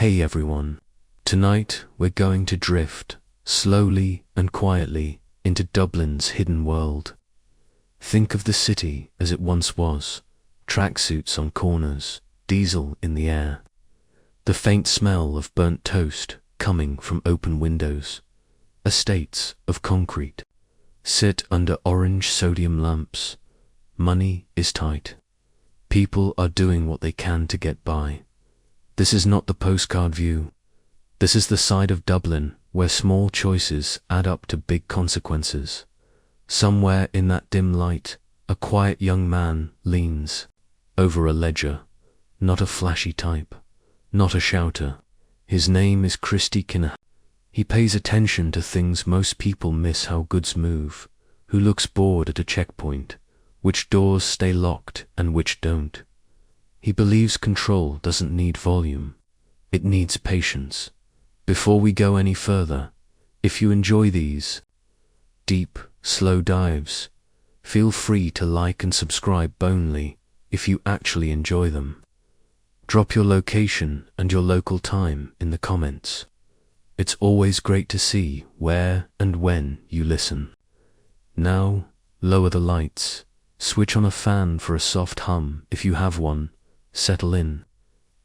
Hey everyone. Tonight we're going to drift, slowly and quietly, into Dublin's hidden world. Think of the city as it once was, tracksuits on corners, diesel in the air. The faint smell of burnt toast coming from open windows. Estates of concrete sit under orange sodium lamps. Money is tight. People are doing what they can to get by. This is not the postcard view. This is the side of Dublin where small choices add up to big consequences. Somewhere in that dim light, a quiet young man leans over a ledger. Not a flashy type, not a shouter. His name is Christy Kinahan. He pays attention to things most people miss: how goods move, who looks bored at a checkpoint, which doors stay locked and which don't. He believes control doesn't need volume, it needs patience. Before we go any further, if you enjoy these deep, slow dives, feel free to like and subscribe only if you actually enjoy them. Drop your location and your local time in the comments. It's always great to see where and when you listen. Now, lower the lights, switch on a fan for a soft hum if you have one, settle in,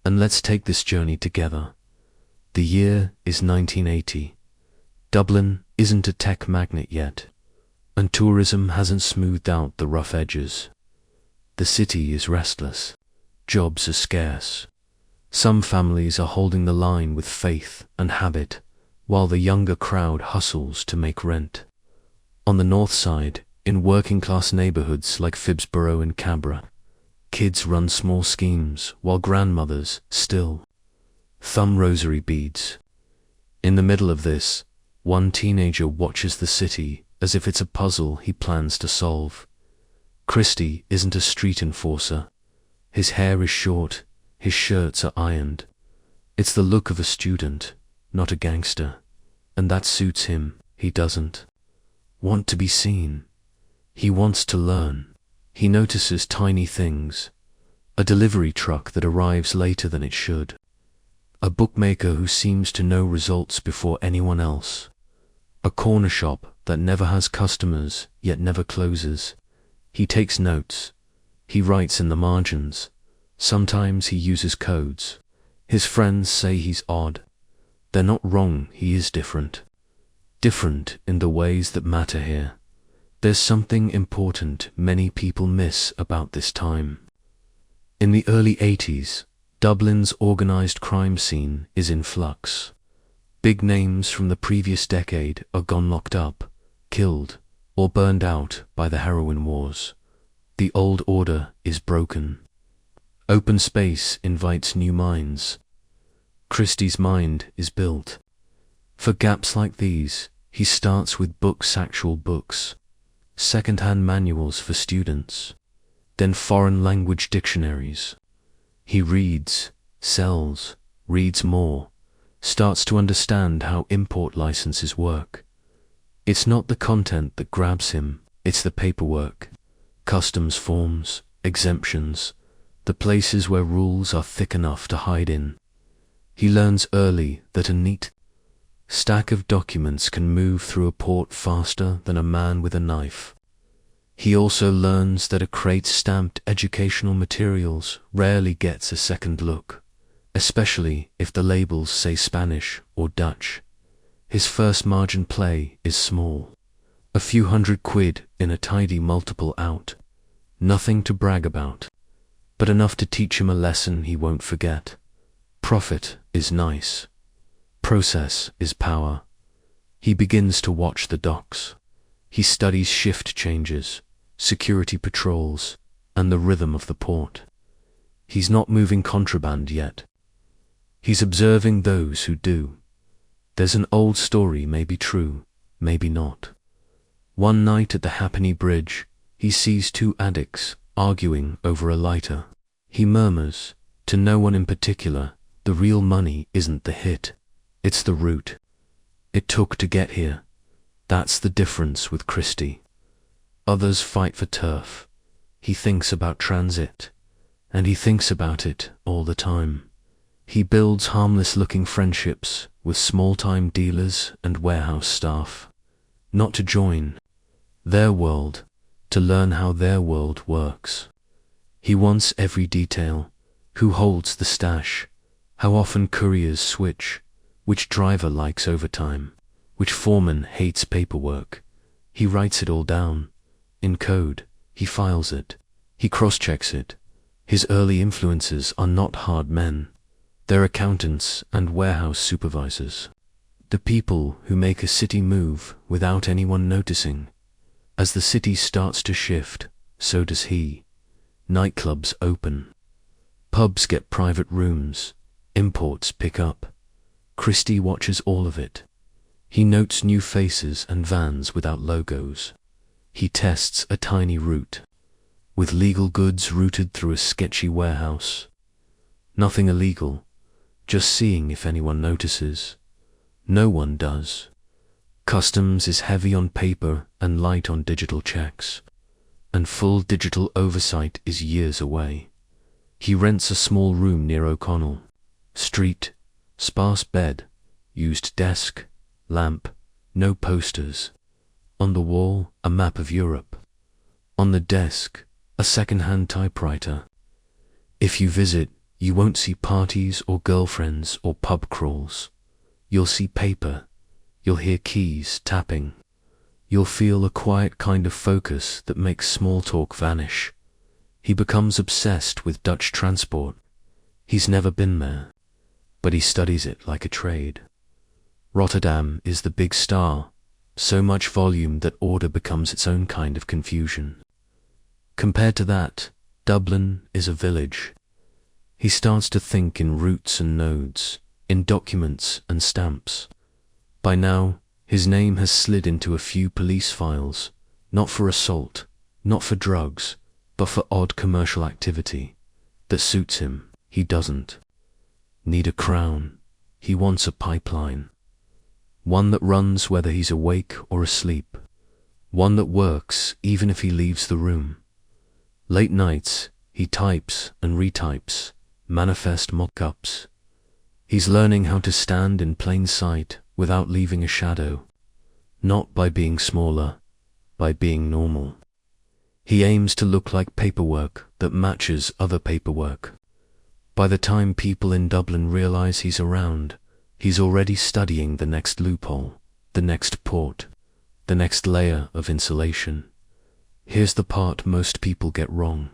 and let's take this journey together. The year is 1980. Dublin isn't a tech magnet yet, and tourism hasn't smoothed out the rough edges. The city is restless. Jobs are scarce. Some families are holding the line with faith and habit, while the younger crowd hustles to make rent. On the north side, in working-class neighborhoods like Phibsborough and Cabra, kids run small schemes while grandmothers still thumb rosary beads. In the middle of this, one teenager watches the city as if it's a puzzle he plans to solve. Christy isn't a street enforcer. His hair is short, his shirts are ironed. It's the look of a student, not a gangster, and that suits him. He doesn't want to be seen. He wants to learn. He notices tiny things: a delivery truck that arrives later than it should, a bookmaker who seems to know results before anyone else, a corner shop that never has customers yet never closes. He takes notes. He writes in the margins. Sometimes he uses codes. His friends say he's odd. They're not wrong, he is different. Different in the ways that matter here. There's something important many people miss about this time. In the early 80s, Dublin's organized crime scene is in flux. Big names from the previous decade are gone, locked up, killed, or burned out by the heroin wars. The old order is broken. Open space invites new minds. Christy's mind is built. For gaps like these, he starts with books, actual books, second-hand manuals for students, then foreign language dictionaries. He reads, sells, reads more, starts to understand how import licenses work. It's not the content that grabs him, it's the paperwork, customs forms, exemptions, the places where rules are thick enough to hide in. He learns early that a neat stack of documents can move through a port faster than a man with a knife. He also learns that a crate stamped educational materials rarely gets a second look, especially if the labels say Spanish or Dutch. His first margin play is small. A few £100 in a tidy multiple out. Nothing to brag about, but enough to teach him a lesson he won't forget. Profit is nice. Process is power. He begins to watch the docks. He studies shift changes, security patrols, and the rhythm of the port. He's not moving contraband yet. He's observing those who do. There's an old story, maybe true, maybe not. One night at the Happany Bridge, he sees two addicts arguing over a lighter. He murmurs, to no one in particular, the real money isn't the hit, it's the route it took to get here. That's the difference with Christy. Others fight for turf. He thinks about transit, and he thinks about it all the time. He builds harmless-looking friendships with small-time dealers and warehouse staff, not to join their world, to learn how their world works. He wants every detail: who holds the stash, how often couriers switch, which driver likes overtime, which foreman hates paperwork. He writes it all down. In code, he files it. He cross-checks it. His early influences are not hard men. They're accountants and warehouse supervisors. The people who make a city move without anyone noticing. As the city starts to shift, so does he. Nightclubs open. Pubs get private rooms. Imports pick up. Christy watches all of it. He notes new faces and vans without logos. He tests a tiny route, with legal goods routed through a sketchy warehouse. Nothing illegal, just seeing if anyone notices. No one does. Customs is heavy on paper and light on digital checks, and full digital oversight is years away. He rents a small room near O'Connell Street, sparse bed, used desk, lamp, no posters. On the wall, a map of Europe. On the desk, a second-hand typewriter. If you visit, you won't see parties or girlfriends or pub crawls. You'll see paper. You'll hear keys tapping. You'll feel a quiet kind of focus that makes small talk vanish. He becomes obsessed with Dutch transport. He's never been there, but he studies it like a trade. Rotterdam is the big star, so much volume that order becomes its own kind of confusion. Compared to that, Dublin is a village. He starts to think in routes and nodes, in documents and stamps. By now, his name has slid into a few police files, not for assault, not for drugs, but for odd commercial activity that suits him. He doesn't need a crown. He wants a pipeline. One that runs whether he's awake or asleep. One that works even if he leaves the room. Late nights, he types and retypes, manifest mock-ups. He's learning how to stand in plain sight without leaving a shadow. Not by being smaller, by being normal. He aims to look like paperwork that matches other paperwork. By the time people in Dublin realize he's around, he's already studying the next loophole, the next port, the next layer of insulation. Here's the part most people get wrong.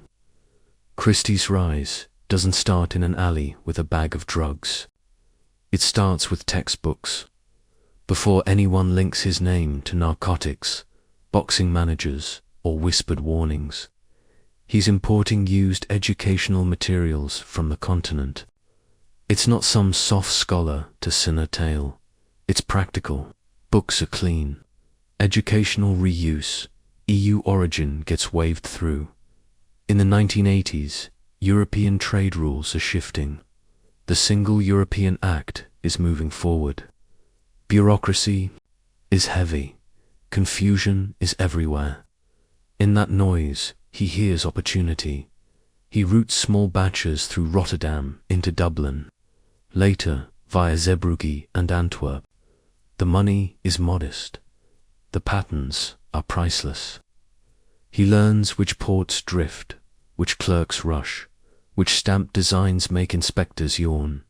Christy's rise doesn't start in an alley with a bag of drugs. It starts with textbooks. Before anyone links his name to narcotics, boxing managers, or whispered warnings, he's importing used educational materials from the continent. It's not some soft scholar to sin a tale. It's practical. Books are clean. Educational reuse, EU origin gets waved through. In the 1980s, European trade rules are shifting. The Single European Act is moving forward. Bureaucracy is heavy. Confusion is everywhere. In that noise, he hears opportunity. He routes small batches through Rotterdam into Dublin. Later, via Zeebrugge and Antwerp. The money is modest. The patterns are priceless. He learns which ports drift, which clerks rush, which stamp designs make inspectors yawn.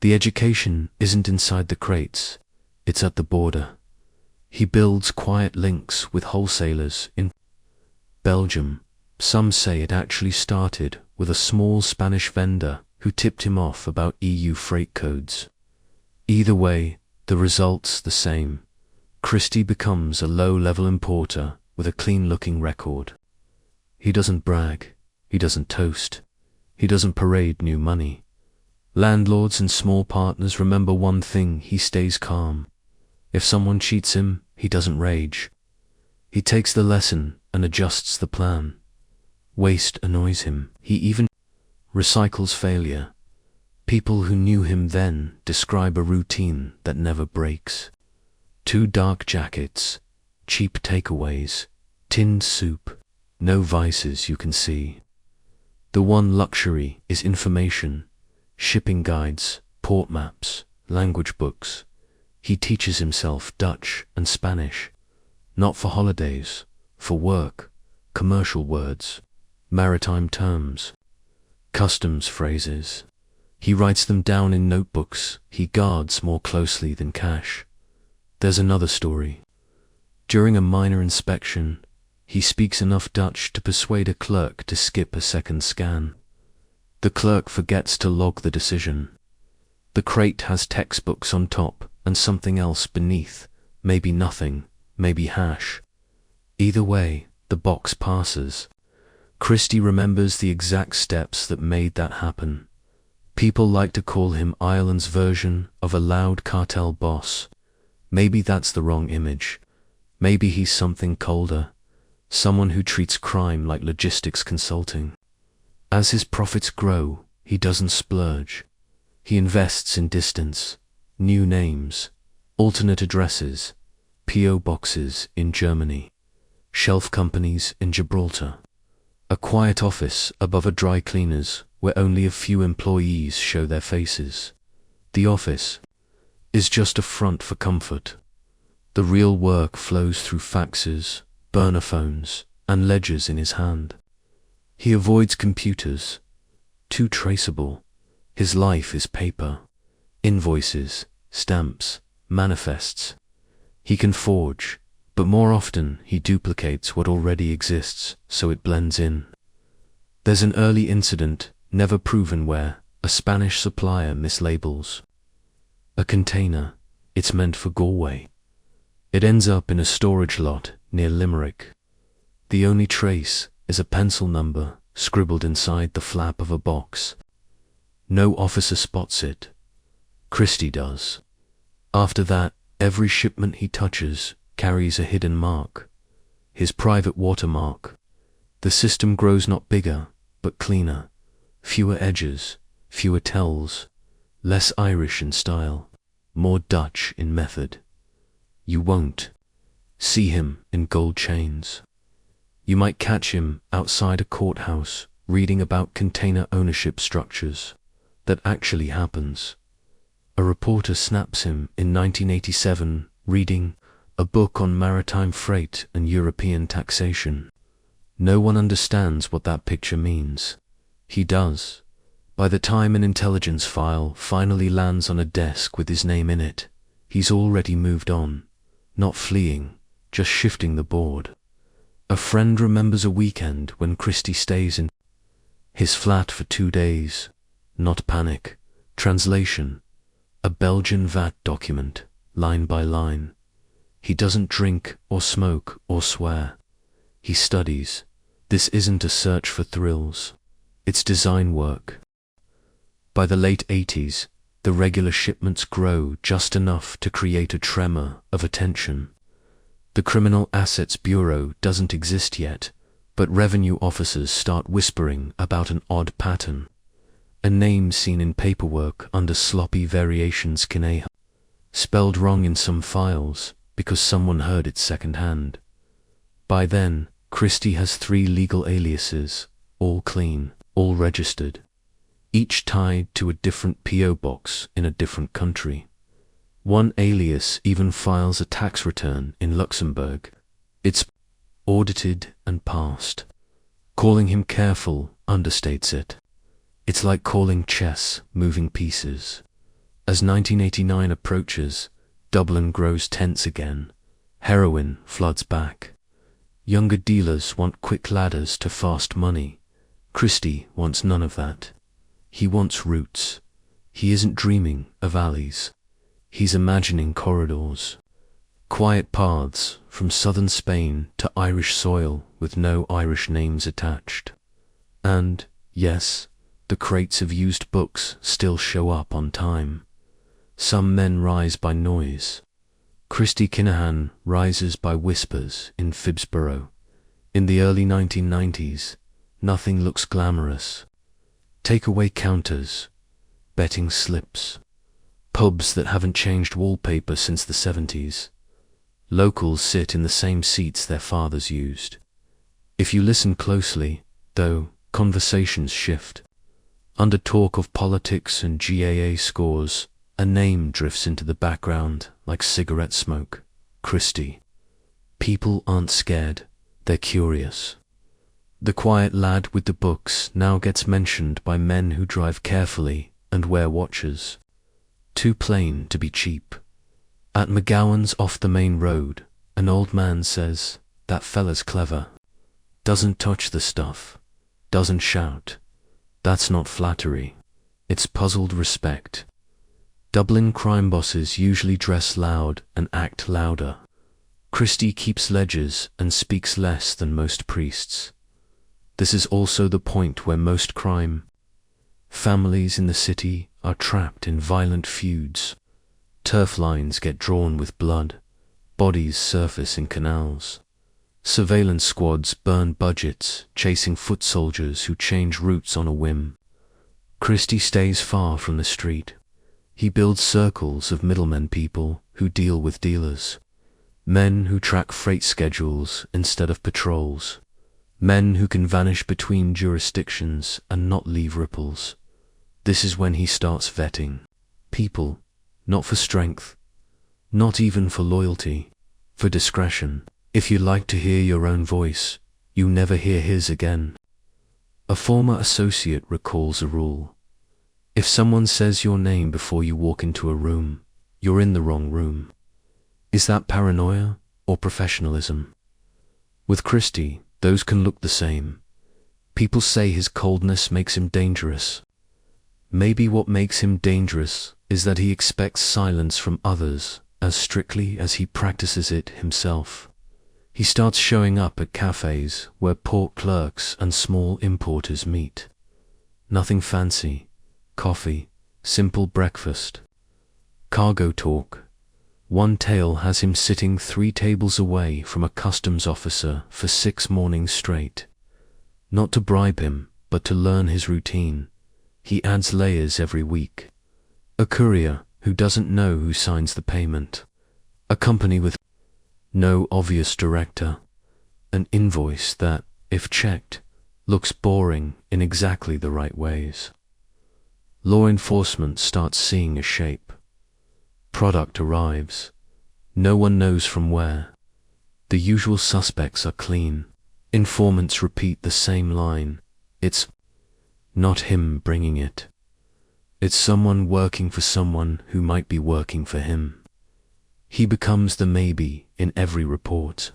The education isn't inside the crates, it's at the border. He builds quiet links with wholesalers in Belgium. Some say it actually started with a small Spanish vendor who tipped him off about EU freight codes. Either way, the result's the same. Christy becomes a low-level importer with a clean-looking record. He doesn't brag. He doesn't toast. He doesn't parade new money. Landlords and small partners remember one thing: he stays calm. If someone cheats him, he doesn't rage. He takes the lesson and adjusts the plan. Waste annoys him. He even recycles failure. People who knew him then describe a routine that never breaks. 2 dark jackets, cheap takeaways, tinned soup, no vices you can see. The one luxury is information. shipping guides, port maps, language books. He teaches himself Dutch and Spanish, not for holidays, for work, commercial words, maritime terms, customs phrases. He writes them down in notebooks he guards more closely than cash. There's another story. During a minor inspection, he speaks enough Dutch to persuade a clerk to skip a second scan. The clerk forgets to log the decision. The crate has textbooks on top and something else beneath, maybe nothing, maybe hash. Either way, the box passes. Christy remembers the exact steps that made that happen. People like to call him Ireland's version of a loud cartel boss. Maybe that's the wrong image. Maybe he's something colder, someone who treats crime like logistics consulting. As his profits grow, he doesn't splurge. He invests in distance, new names, alternate addresses, P.O. boxes in Germany, shelf companies in Gibraltar, a quiet office above a dry cleaner's where only a few employees show their faces. The office is just a front for comfort. The real work flows through faxes, burner phones, and ledgers in his hand. He avoids computers, too traceable. His life is paper, invoices, stamps, manifests. He can forge, but more often he duplicates what already exists so it blends in. There's an early incident, never proven, where a Spanish supplier mislabels a container. It's meant for Galway. It ends up in a storage lot near Limerick. The only trace is a pencil number scribbled inside the flap of a box. No officer spots it. Christy does. After that, every shipment he touches carries a hidden mark, his private watermark. The system grows not bigger, but cleaner. Fewer edges, fewer tells, less Irish in style, more Dutch in method. You won't see him in gold chains. You might catch him outside a courthouse reading about container ownership structures. That actually happens. A reporter snaps him in 1987 reading a book on maritime freight and European taxation. No one understands what that picture means. He does. By the time an intelligence file finally lands on a desk with his name in it, he's already moved on, not fleeing, just shifting the board. A friend remembers a weekend when Christy stays in his flat for 2 days. Not panic. Translation. A Belgian VAT document, line by line. He doesn't drink or smoke or swear. He studies. This isn't a search for thrills. It's design work. By the late 80s, the regular shipments grow just enough to create a tremor of attention. The Criminal Assets Bureau doesn't exist yet, but revenue officers start whispering about an odd pattern. A name seen in paperwork under sloppy variations Kinahan, spelled wrong in some files because someone heard it secondhand. By then, Christy has 3 legal aliases, all clean, all registered, each tied to a different P.O. box in a different country. One alias even files a tax return in Luxembourg. It's audited and passed. Calling him careful understates it. It's like calling chess moving pieces. As 1989 approaches, Dublin grows tense again. Heroin floods back. Younger dealers want quick ladders to fast money. Christy wants none of that. He wants roots. He isn't dreaming of alleys. He's imagining corridors. Quiet paths from southern Spain to Irish soil with no Irish names attached. And, yes, the crates of used books still show up on time. Some men rise by noise. Christy Kinahan rises by whispers in Phibsborough. In the early 1990s, nothing looks glamorous. Takeaway counters, betting slips, pubs that haven't changed wallpaper since the 70s. Locals sit in the same seats their fathers used. If you listen closely, though, conversations shift. Under talk of politics and GAA scores, a name drifts into the background like cigarette smoke. Christy. People aren't scared, they're curious. The quiet lad with the books now gets mentioned by men who drive carefully and wear watches. Too plain to be cheap. At McGowan's off the main road, an old man says, "That fella's clever. Doesn't touch the stuff. Doesn't shout." That's not flattery. It's puzzled respect. Dublin crime bosses usually dress loud and act louder. Christy keeps ledgers and speaks less than most priests. This is also the point where most crime families in the city are trapped in violent feuds. Turf lines get drawn with blood. Bodies surface in canals. Surveillance squads burn budgets, chasing foot soldiers who change routes on a whim. Christy stays far from the street. He builds circles of middlemen, people who deal with dealers. Men who track freight schedules instead of patrols. Men who can vanish between jurisdictions and not leave ripples. This is when he starts vetting people, not for strength, not even for loyalty, for discretion. If you like to hear your own voice, you never hear his again. A former associate recalls a rule. If someone says your name before you walk into a room, you're in the wrong room. Is that paranoia or professionalism? With Christy, those can look the same. People say his coldness makes him dangerous. Maybe what makes him dangerous is that he expects silence from others as strictly as he practices it himself. He starts showing up at cafes where port clerks and small importers meet. Nothing fancy. Coffee, simple breakfast. Cargo talk. One tale has him sitting 3 tables away from a customs officer for 6 mornings straight. Not to bribe him, but to learn his routine. He adds layers every week. A courier who doesn't know who signs the payment. A company with no obvious director. An invoice that, if checked, looks boring in exactly the right ways. Law enforcement starts seeing a shape. Product arrives. No one knows from where. The usual suspects are clean. Informants repeat the same line. It's not him bringing it. It's someone working for someone who might be working for him. He becomes the maybe in every report.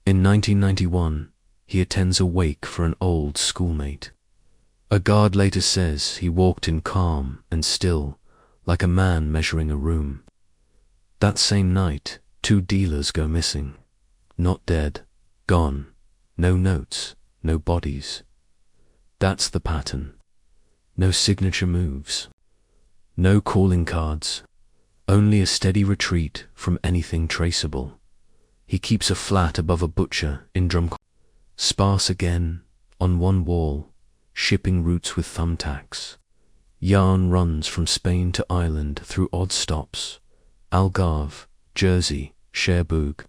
In 1991, he attends a wake for an old schoolmate. A guard later says he walked in calm and still, like a man measuring a room. That same night, 2 dealers go missing. Not dead, gone. No notes, no bodies. That's the pattern. No signature moves. No calling cards. Only a steady retreat from anything traceable. He keeps a flat above a butcher in Drum. Sparse again, on one wall, shipping routes with thumbtacks. Yarn runs from Spain to Ireland through odd stops. Algarve, Jersey, Cherbourg.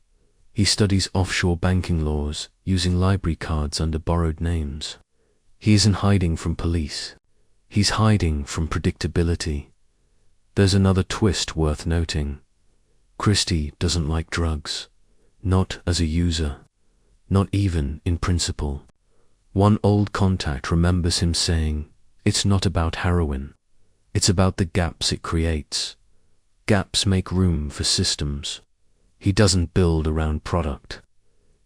He studies offshore banking laws, using library cards under borrowed names. He isn't hiding from police. He's hiding from predictability. There's another twist worth noting. Christy doesn't like drugs. Not as a user. Not even in principle. One old contact remembers him saying, "It's not about heroin. It's about the gaps it creates. Gaps make room for systems." He doesn't build around product.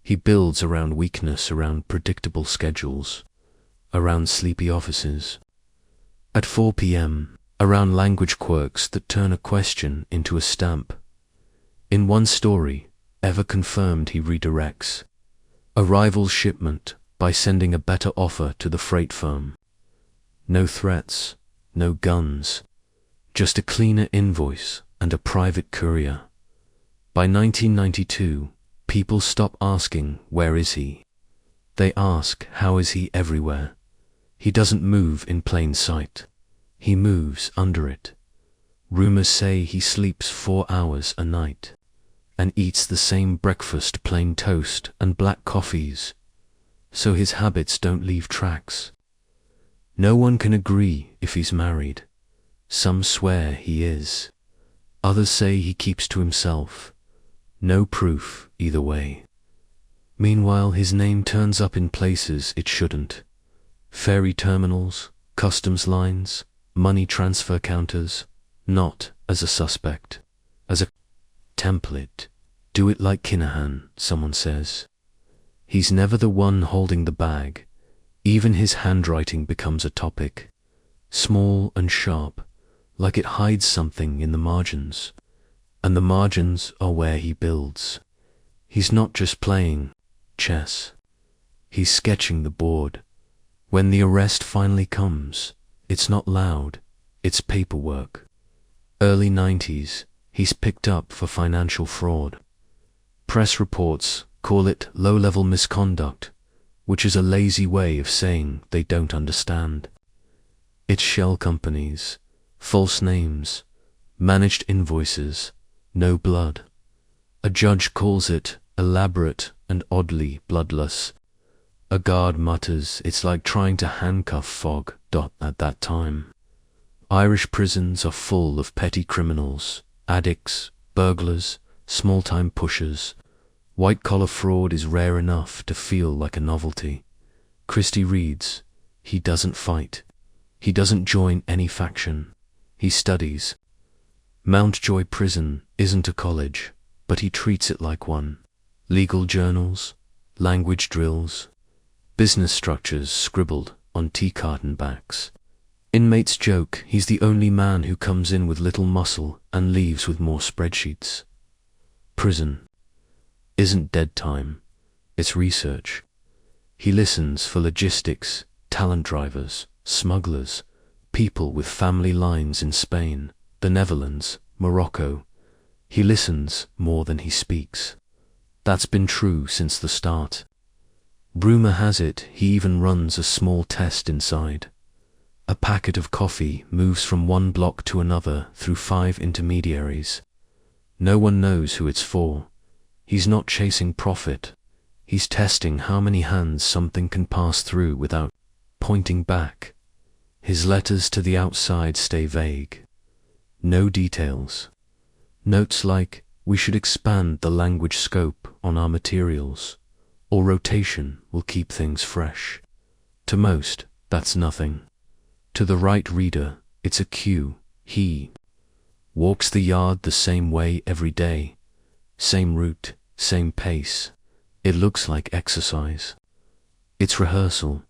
He builds around weakness, around predictable schedules, around sleepy offices. At 4 p.m., around language quirks that turn a question into a stamp. In one story, ever confirmed, he redirects a rival's shipment by sending a better offer to the freight firm. No threats, no guns, just a cleaner invoice and a private courier. By 1992, people stop asking, "Where is he?" They ask, "How is he everywhere?" He doesn't move in plain sight. He moves under it. Rumors say he sleeps 4 hours a night and eats the same breakfast, plain toast and black coffees, so his habits don't leave tracks. No one can agree if he's married. Some swear he is. Others say he keeps to himself. No proof either way. Meanwhile, his name turns up in places it shouldn't. Ferry terminals, customs lines, money transfer counters, not as a suspect, as a template. Do it like Kinahan, someone says. He's never the one holding the bag. Even his handwriting becomes a topic. Small and sharp, like it hides something in the margins. And the margins are where he builds. He's not just playing chess. He's sketching the board. When the arrest finally comes, it's not loud, it's paperwork. Early 90s, he's picked up for financial fraud. Press reports call it low-level misconduct, which is a lazy way of saying they don't understand. It's shell companies, false names, managed invoices, no blood. A judge calls it elaborate and oddly bloodless. A guard mutters it's like trying to handcuff fog. At that time, Irish prisons are full of petty criminals, addicts, burglars, small-time pushers. White-collar fraud is rare enough to feel like a novelty. Christy reads, he doesn't fight. He doesn't join any faction. He studies. Mountjoy Prison isn't a college, but he treats it like one. Legal journals, language drills, business structures scribbled on tea carton backs. Inmates joke he's the only man who comes in with little muscle and leaves with more spreadsheets. Prison isn't dead time, it's research. He listens for logistics, talent drivers, smugglers, people with family lines in Spain, the Netherlands, Morocco. He listens more than he speaks. That's been true since the start. Rumor has it he even runs a small test inside. A packet of coffee moves from one block to another through 5 intermediaries. No one knows who it's for. He's not chasing profit. He's testing how many hands something can pass through without pointing back. His letters to the outside stay vague. No details. Notes like, we should expand the language scope on our materials, or rotation will keep things fresh. To most, that's nothing. To the right reader, it's a cue. He walks the yard the same way every day. Same route, same pace. It looks like exercise. It's rehearsal.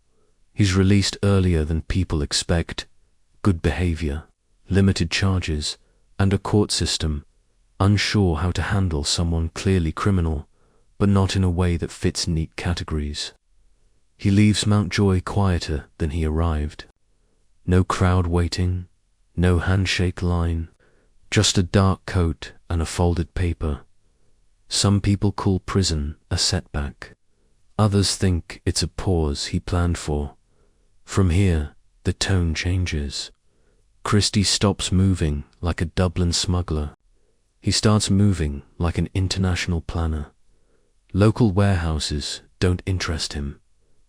He's released earlier than people expect. Good behavior, limited charges, and a court system unsure how to handle someone clearly criminal, but not in a way that fits neat categories. He leaves Mountjoy quieter than he arrived. No crowd waiting, no handshake line, just a dark coat and a folded paper. Some people call prison a setback. Others think it's a pause he planned for. From here, the tone changes. Christy stops moving like a Dublin smuggler. He starts moving like an international planner. Local warehouses don't interest him.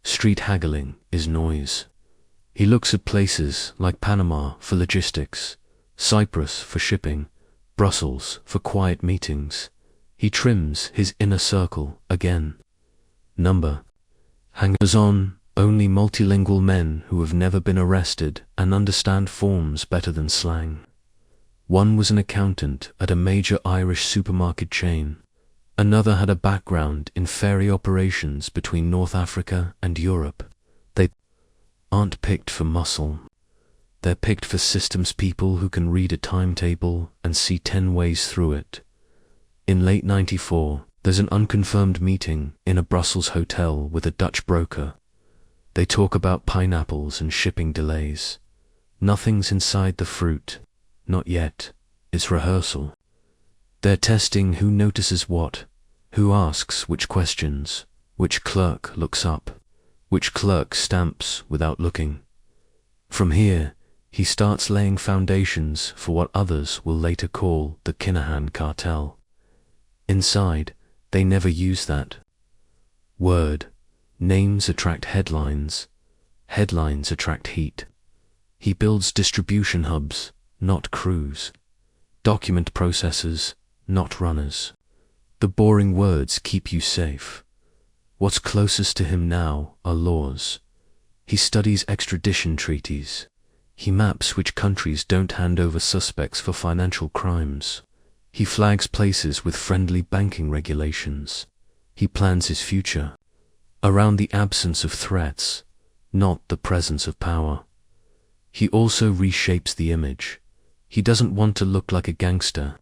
Street haggling is noise. He looks at places like Panama for logistics, Cyprus for shipping, Brussels for quiet meetings. He trims his inner circle again. Number. Hangers-on, only multilingual men who have never been arrested and understand forms better than slang. One was an accountant at a major Irish supermarket chain. Another had a background in ferry operations between North Africa and Europe. They aren't picked for muscle. They're picked for systems people who can read a timetable and see 10 ways through it. In late 94, there's an unconfirmed meeting in a Brussels hotel with a Dutch broker. They talk about pineapples and shipping delays. Nothing's inside the fruit. Not yet. It's rehearsal. They're testing who notices what, who asks which questions, which clerk looks up, which clerk stamps without looking. From here, he starts laying foundations for what others will later call the Kinahan Cartel. Inside, they never use that word. Names attract headlines. Headlines attract heat. He builds distribution hubs, not crews. Document processors, not runners. The boring words keep you safe. What's closest to him now are laws. He studies extradition treaties. He maps which countries don't hand over suspects for financial crimes. He flags places with friendly banking regulations. He plans his future around the absence of threats, not the presence of power. He also reshapes the image. He doesn't want to look like a gangster.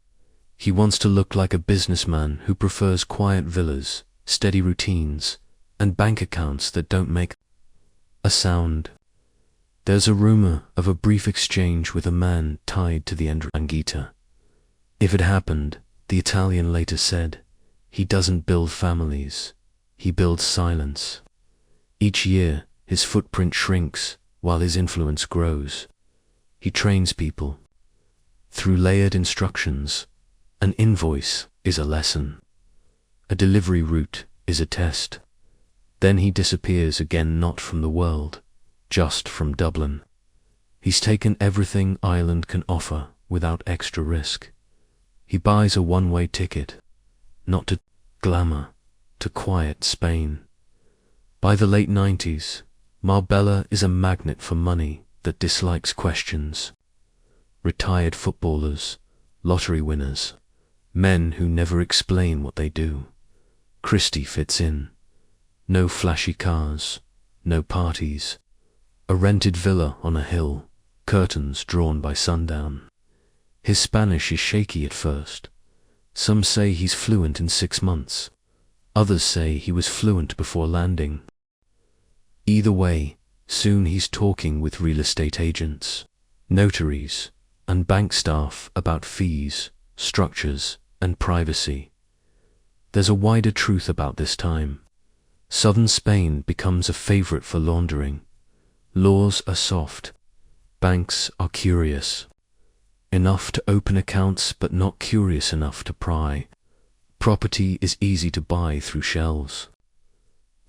He wants to look like a businessman who prefers quiet villas, steady routines, and bank accounts that don't make a sound. There's a rumor of a brief exchange with a man tied to the Ndrangheta. If it happened, the Italian later said, he doesn't build families, he builds silence. Each year, his footprint shrinks while his influence grows. He trains people. Through layered instructions, an invoice is a lesson. A delivery route is a test. Then he disappears again, not from the world, just from Dublin. He's taken everything Ireland can offer without extra risk. He buys a one-way ticket, not to glamour, to quiet Spain. By the late 90s, Marbella is a magnet for money that dislikes questions. Retired footballers, lottery winners, men who never explain what they do. Christy fits in. No flashy cars, no parties. A rented villa on a hill, curtains drawn by sundown. His Spanish is shaky at first. Some say he's fluent in 6 months. Others say he was fluent before landing. Either way, soon he's talking with real estate agents, notaries, and bank staff about fees, structures, and privacy. There's a wider truth about this time. Southern Spain becomes a favorite for laundering. Laws are soft. Banks are curious. Enough to open accounts, but not curious enough to pry. Property is easy to buy through shelves.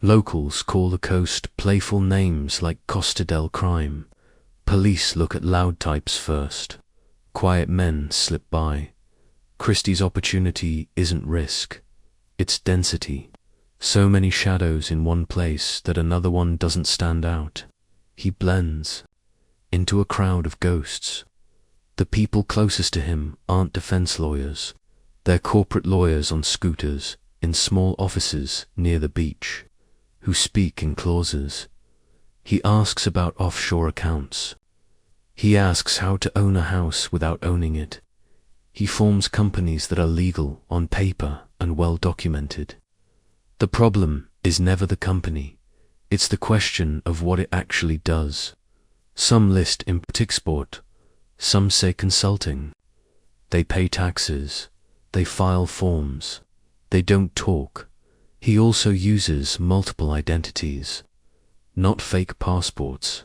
Locals call the coast playful names like Costa del Crime. Police look at loud types first. Quiet men slip by. Christie's opportunity isn't risk, it's density. So many shadows in one place that another one doesn't stand out. He blends into a crowd of ghosts. The people closest to him aren't defense lawyers. They're corporate lawyers on scooters in small offices near the beach, who speak in clauses. He asks about offshore accounts. He asks how to own a house without owning it. He forms companies that are legal on paper and well documented. The problem is never the company. It's the question of what it actually does. Some list import-export. Some say consulting. They pay taxes. They file forms. They don't talk. He also uses multiple identities. Not fake passports.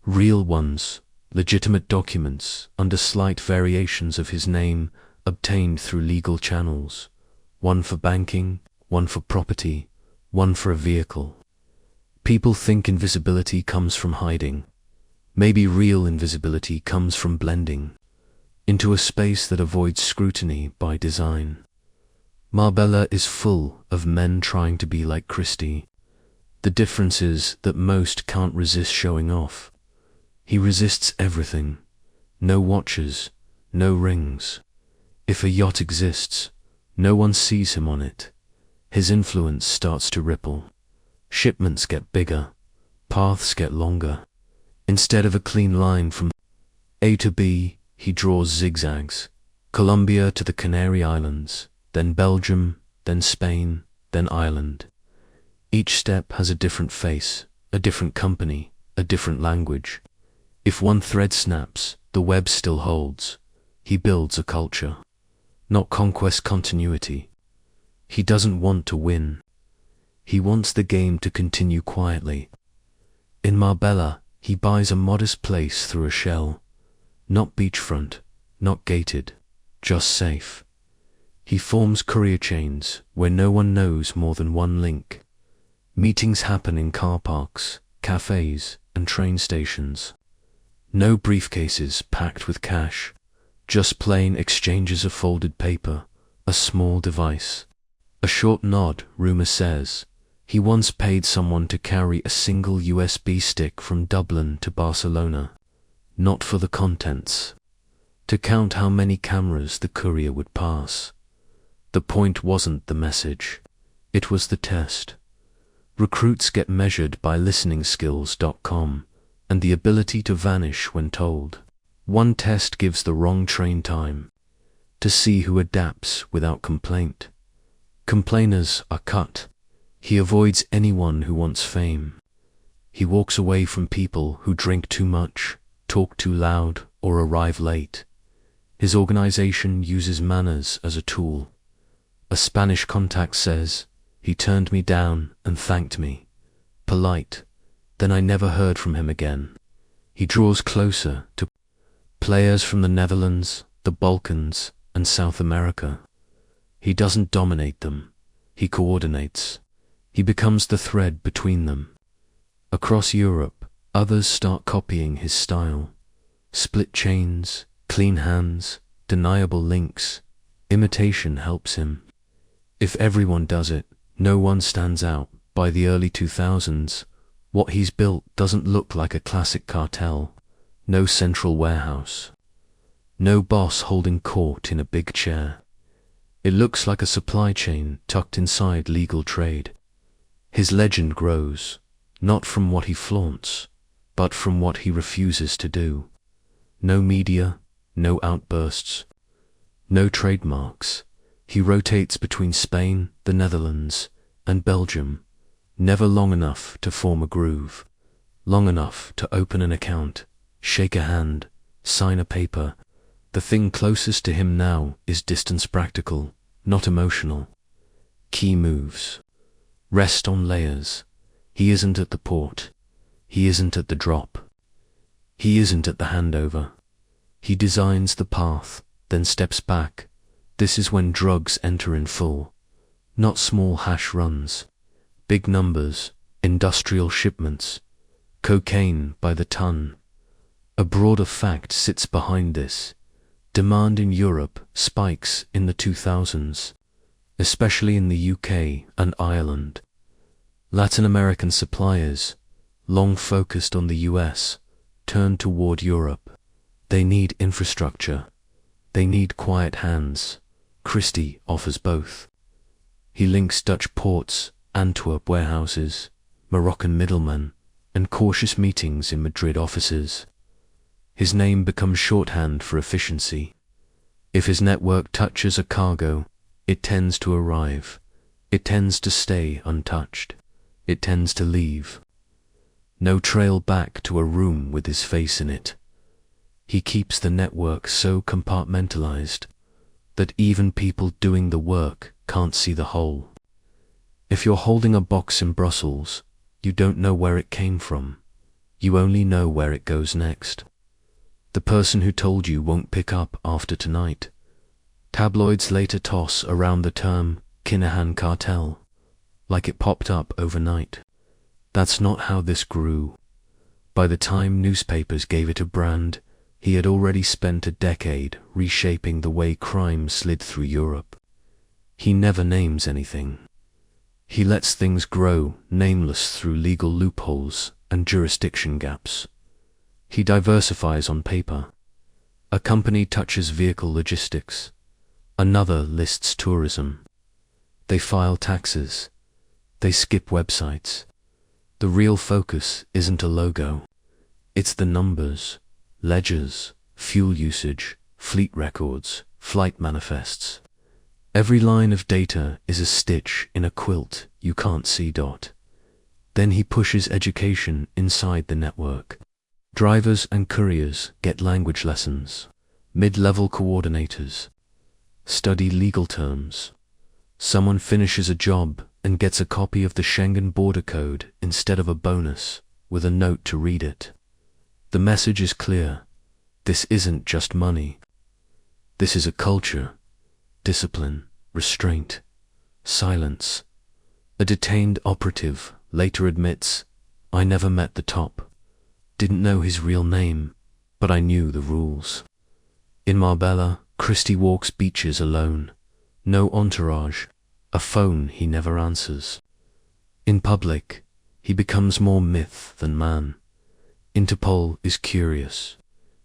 Real ones, legitimate documents under slight variations of his name obtained through legal channels. One for banking, one for property, one for a vehicle. People think invisibility comes from hiding. Maybe real invisibility comes from blending into a space that avoids scrutiny by design. Marbella is full of men trying to be like Christy. The difference is that most can't resist showing off. He resists everything. No watches, no rings. If a yacht exists, no one sees him on it. His influence starts to ripple. Shipments get bigger. Paths get longer. Instead of a clean line from A to B, he draws zigzags. Colombia to the Canary Islands, then Belgium, then Spain, then Ireland. Each step has a different face, a different company, a different language. If one thread snaps, the web still holds. He builds a culture, not conquest continuity. He doesn't want to win. He wants the game to continue quietly. In Marbella, he buys a modest place through a shell. Not beachfront, not gated, just safe. He forms courier chains where no one knows more than one link. Meetings happen in car parks, cafes, and and train stations. No briefcases packed with cash, just plain exchanges of folded paper, a small device. A short nod, rumor says. He once paid someone to carry a single USB stick from Dublin to Barcelona, not for the contents, to count how many cameras the courier would pass. The point wasn't the message, it was the test. Recruits get measured by listeningskills.com and the ability to vanish when told. One test gives the wrong train time, to see who adapts without complaint. Complainers are cut. He avoids anyone who wants fame. He walks away from people who drink too much, talk too loud, or arrive late. His organization uses manners as a tool. A Spanish contact says, "He turned me down and thanked me. Polite. Then I never heard from him again." He draws closer to players from the Netherlands, the Balkans, and South America. He doesn't dominate them. He coordinates. He becomes the thread between them. Across Europe, others start copying his style. Split chains, clean hands, deniable links. Imitation helps him. If everyone does it, no one stands out. By the early 2000s, what he's built doesn't look like a classic cartel. No central warehouse. No boss holding court in a big chair. It looks like a supply chain tucked inside legal trade. His legend grows, not from what he flaunts, but from what he refuses to do. No media, no outbursts, no trademarks. He rotates between Spain, the Netherlands, and Belgium, never long enough to form a groove, long enough to open an account, shake a hand, sign a paper. The thing closest to him now is distance practical, not emotional. Key moves. Rest on layers. He isn't at the port. He isn't at the drop. He isn't at the handover. He designs the path, then steps back. This is when drugs enter in full. Not small hash runs. Big numbers, industrial shipments. Cocaine by the ton. A broader fact sits behind this. Demand in Europe spikes in the 2000s, especially in the UK and Ireland. Latin American suppliers, long focused on the US, turn toward Europe. They need infrastructure. They need quiet hands. Christy offers both. He links Dutch ports, Antwerp warehouses, Moroccan middlemen, and cautious meetings in Madrid offices. His name becomes shorthand for efficiency. If his network touches a cargo, it tends to arrive. It tends to stay untouched. It tends to leave. No trail back to a room with his face in it. He keeps the network so compartmentalized that even people doing the work can't see the whole. If you're holding a box in Brussels, you don't know where it came from. You only know where it goes next. The person who told you won't pick up after tonight. Tabloids later toss around the term Kinahan Cartel, like it popped up overnight. That's not how this grew. By the time newspapers gave it a brand, he had already spent a decade reshaping the way crime slid through Europe. He never names anything. He lets things grow nameless through legal loopholes and jurisdiction gaps. He diversifies on paper. A company touches vehicle logistics. Another lists tourism. They file taxes. They skip websites. The real focus isn't a logo. It's the numbers, ledgers, fuel usage, fleet records, flight manifests. Every line of data is a stitch in a quilt you can't see. Then he pushes education inside the network. Drivers and couriers get language lessons. Mid-level coordinators study legal terms. Someone finishes a job and gets a copy of the Schengen border code instead of a bonus, with a note to read it. The message is clear. This isn't just money. This is a culture, discipline, restraint, silence. A detained operative later admits, "I never met the top. Didn't know his real name, but I knew the rules. In Marbella, Christy walks beaches alone. No entourage, a phone he never answers. In public, he becomes more myth than man. Interpol is curious.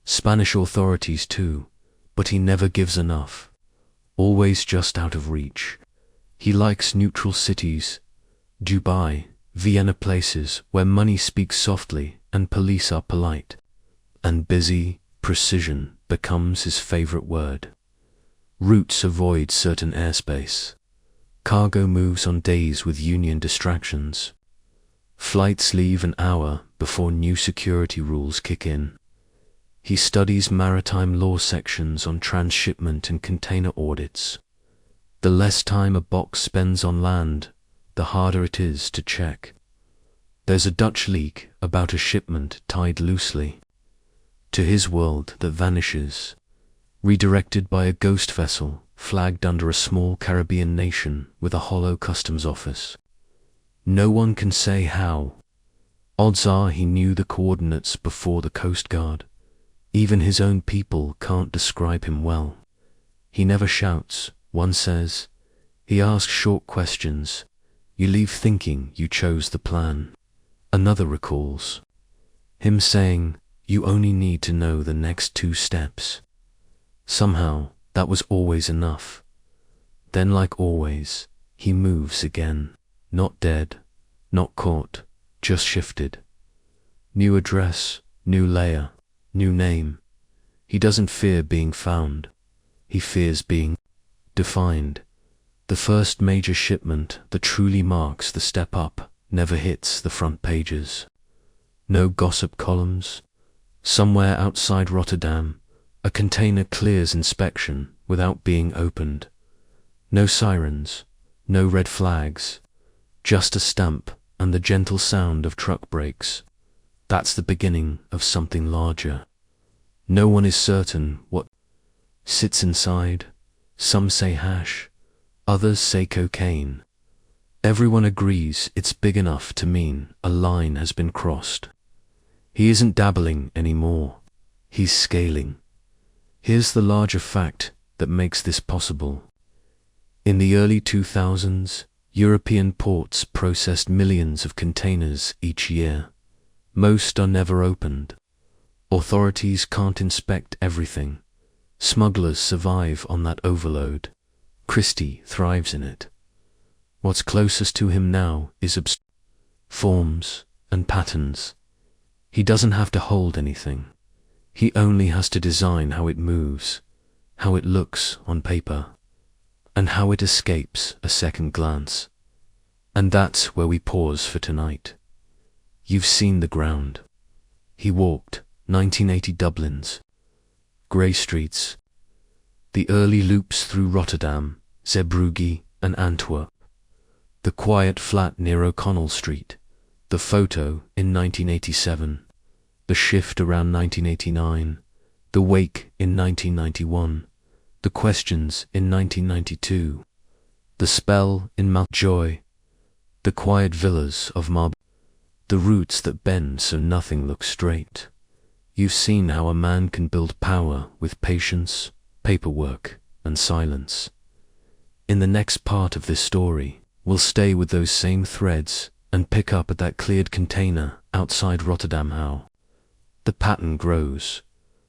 Spanish authorities too, but he never gives enough. Always just out of reach. He likes neutral cities, Dubai, Vienna, places where money speaks softly and police are polite. And busy, precision becomes his favorite word. Routes avoid certain airspace. Cargo moves on days with union distractions. Flights leave an hour before new security rules kick in. He studies maritime law sections on transshipment and container audits. The less time a box spends on land, the harder it is to check. There's a Dutch leak about a shipment tied loosely to his world that vanishes, redirected by a ghost vessel flagged under a small Caribbean nation with a hollow customs office. No one can say how. Odds are he knew the coordinates before the Coast Guard. Even his own people can't describe him well. He never shouts, one says. He asks short questions. You leave thinking you chose the plan. Another recalls him saying, you only need to know the next 2 steps. Somehow, that was always enough. Then, like always, he moves again. Not dead, not caught, just shifted. New address, new layer, new name. He doesn't fear being found. He fears being defined. The first major shipment that truly marks the step up never hits the front pages. No gossip columns. Somewhere outside Rotterdam, a container clears inspection without being opened. No sirens, no red flags, just a stamp and the gentle sound of truck brakes. That's the beginning of something larger. No one is certain what sits inside. Some say hash, others say cocaine. Everyone agrees it's big enough to mean a line has been crossed. He isn't dabbling anymore. He's scaling. Here's the larger fact that makes this possible. In the early 2000s, European ports processed millions of containers each year. Most are never opened. Authorities can't inspect everything. Smugglers survive on that overload. Christy thrives in it. What's closest to him now is forms and patterns. He doesn't have to hold anything. He only has to design how it moves, how it looks on paper, and how it escapes a second glance. And that's where we pause for tonight. You've seen the ground. He walked 1980 Dublin's grey streets, the early loops through Rotterdam, Zeebrugge and Antwerp, the quiet flat near O'Connell Street, the photo in 1987, the shift around 1989, the wake in 1991, the questions in 1992, the spell in Mountjoy, the quiet villas of Marbella, the routes that bend so nothing looks straight. You've seen how a man can build power with patience, paperwork, and silence. In the next part of this story, we'll stay with those same threads and pick up at that cleared container outside Rotterdam. How the pattern grows,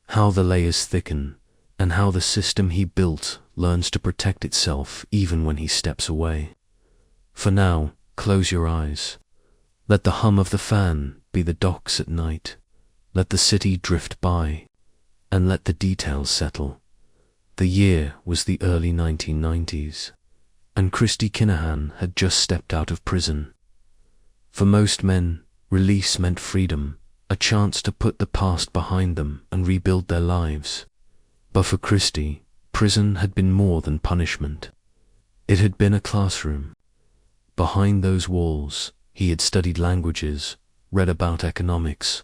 how the layers thicken, and how the system he built learns to protect itself even when he steps away. For now, close your eyes. Let the hum of the fan be the docks at night. Let the city drift by, and let the details settle. The year was the early 1990s, and Christy Kinahan had just stepped out of prison. For most men, release meant freedom, a chance to put the past behind them and rebuild their lives. But for Christy, prison had been more than punishment. It had been a classroom. Behind those walls, he had studied languages, read about economics,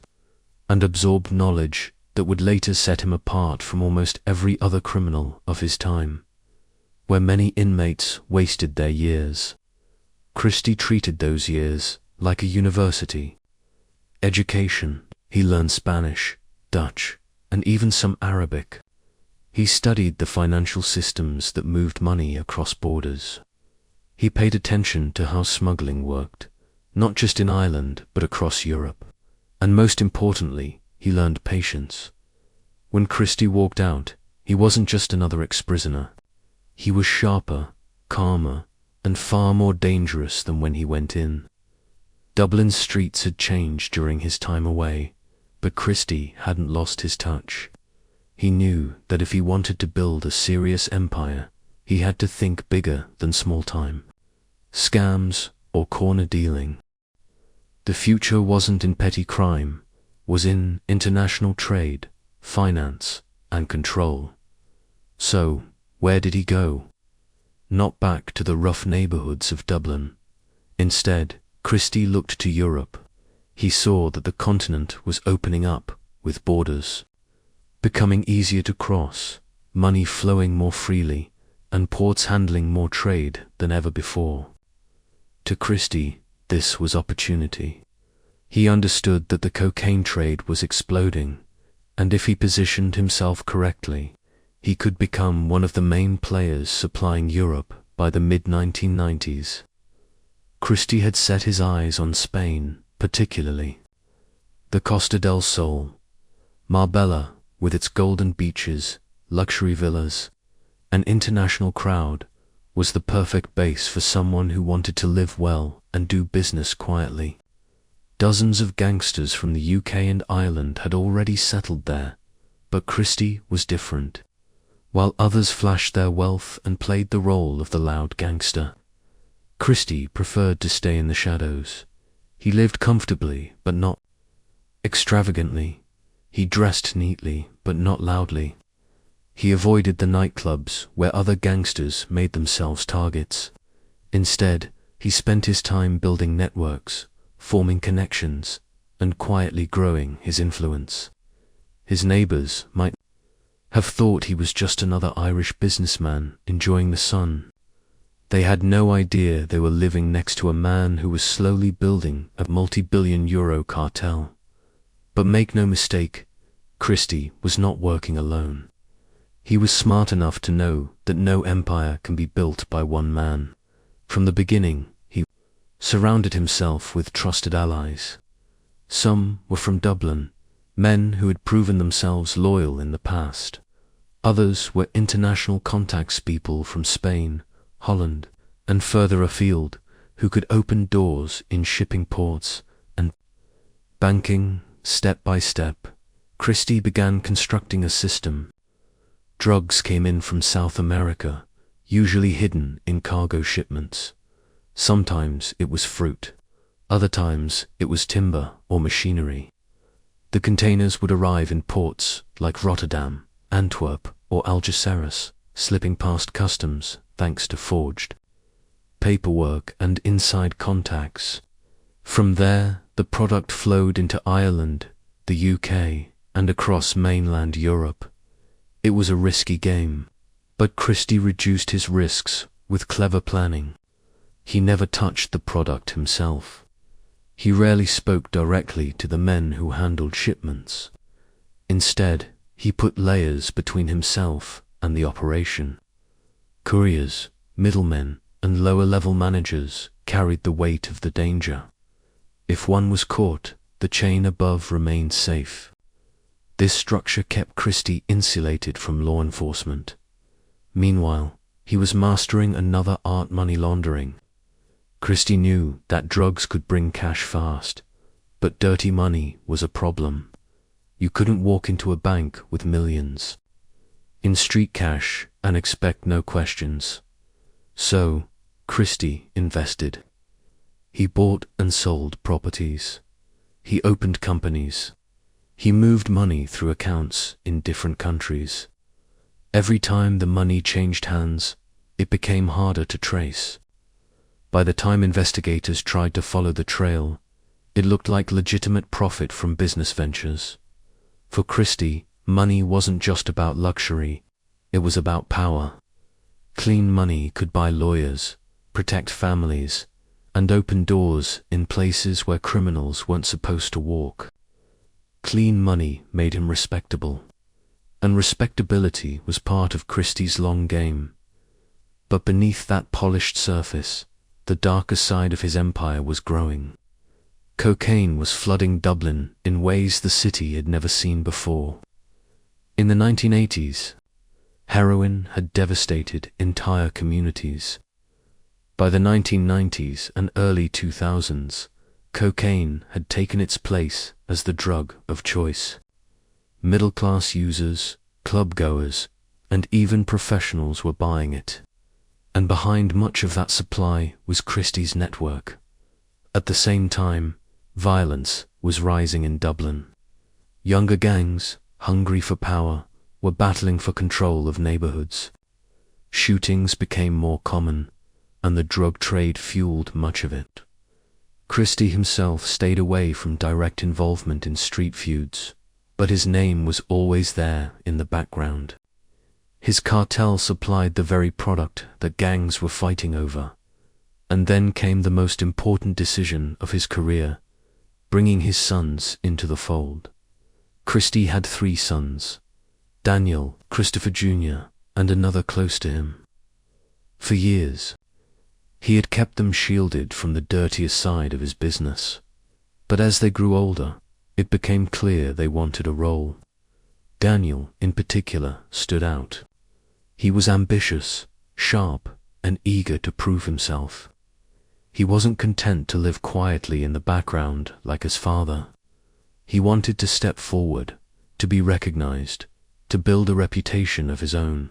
and absorbed knowledge that would later set him apart from almost every other criminal of his time. Where many inmates wasted their years, Christy treated those years like a university. Education, He learned Spanish, Dutch, and even some Arabic. He studied the financial systems that moved money across borders. He paid attention to how smuggling worked, not just in Ireland but across Europe. And most importantly, he learned patience. When Christy walked out, he wasn't just another ex-prisoner. He was sharper, calmer, and far more dangerous than when he went in. Dublin's streets had changed during his time away, but Christy hadn't lost his touch. He knew that if he wanted to build a serious empire, he had to think bigger than small-time scams or corner dealing. The future wasn't in petty crime, was in international trade, finance, and control. So, where did he go? Not back to the rough neighborhoods of Dublin. Instead, Christy looked to Europe. He saw that the continent was opening up with borders, becoming easier to cross, money flowing more freely, and ports handling more trade than ever before. To Christy, this was opportunity. He understood that the cocaine trade was exploding, and if he positioned himself correctly, he could become one of the main players supplying Europe by the mid-1990s. Christy had set his eyes on Spain, particularly. The Costa del Sol, Marbella, with its golden beaches, luxury villas, an international crowd, was the perfect base for someone who wanted to live well and do business quietly. Dozens of gangsters from the UK and Ireland had already settled there, but Christy was different. While others flashed their wealth and played the role of the loud gangster, Christy preferred to stay in the shadows. He lived comfortably, but not extravagantly. He dressed neatly, but not loudly. He avoided the nightclubs where other gangsters made themselves targets. Instead, he spent his time building networks, forming connections, and quietly growing his influence. His neighbors might have thought he was just another Irish businessman enjoying the sun. They had no idea they were living next to a man who was slowly building a multi-billion euro cartel. But make no mistake, Christy was not working alone. He was smart enough to know that no empire can be built by one man. From the beginning, he surrounded himself with trusted allies. Some were from Dublin, men who had proven themselves loyal in the past. Others were international contacts people from Spain, Holland, and further afield, who could open doors in shipping ports and banking. Step by step, Christy began constructing a system. Drugs came in from South America, usually hidden in cargo shipments. Sometimes it was fruit, other times it was timber or machinery. The containers would arrive in ports like Rotterdam, Antwerp, or Algeciras, slipping past customs thanks to forged paperwork and inside contacts. From there, the product flowed into Ireland, the UK, and across mainland Europe. It was a risky game, but Christy reduced his risks with clever planning. He never touched the product himself. He rarely spoke directly to the men who handled shipments. Instead, he put layers between himself and the operation. Couriers, middlemen, and lower-level managers carried the weight of the danger. If one was caught, the chain above remained safe. This structure kept Christy insulated from law enforcement. Meanwhile, he was mastering another art: money laundering. Christy knew that drugs could bring cash fast, but dirty money was a problem. You couldn't walk into a bank with millions in street cash and expect no questions. So, Christy invested. He bought and sold properties. He opened companies. He moved money through accounts in different countries. Every time the money changed hands, it became harder to trace. By the time investigators tried to follow the trail, it looked like legitimate profit from business ventures. For Christy, money wasn't just about luxury, it was about power. Clean money could buy lawyers, protect families, and open doors in places where criminals weren't supposed to walk. Clean money made him respectable, and respectability was part of Christy's long game. But beneath that polished surface, the darker side of his empire was growing. Cocaine was flooding Dublin in ways the city had never seen before. In the 1980s, heroin had devastated entire communities. By the 1990s and early 2000s, cocaine had taken its place as the drug of choice. Middle-class users, club-goers, and even professionals were buying it. And behind much of that supply was Christy's network. At the same time, violence was rising in Dublin. Younger gangs, hungry for power, were battling for control of neighborhoods. Shootings became more common, and the drug trade fueled much of it. Christy himself stayed away from direct involvement in street feuds, but his name was always there in the background. His cartel supplied the very product that gangs were fighting over. And then came the most important decision of his career, bringing his sons into the fold. Christy had 3 sons, Daniel, Christopher Jr., and another close to him. For years, he had kept them shielded from the dirtier side of his business. But as they grew older, it became clear they wanted a role. Daniel, in particular, stood out. He was ambitious, sharp, and eager to prove himself. He wasn't content to live quietly in the background like his father. He wanted to step forward, to be recognized, to build a reputation of his own.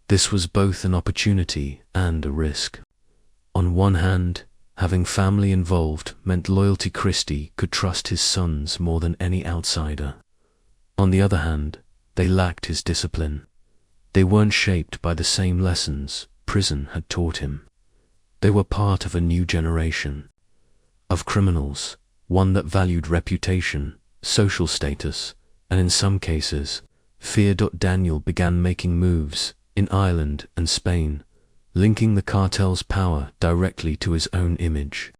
This was both an opportunity and a risk. On one hand, having family involved meant loyalty. Christy could trust his sons more than any outsider. On the other hand, they lacked his discipline. They weren't shaped by the same lessons prison had taught him. They were part of a new generation of criminals, one that valued reputation, social status, and in some cases, fear. Daniel began making moves in Ireland and Spain, linking the cartel's power directly to his own image.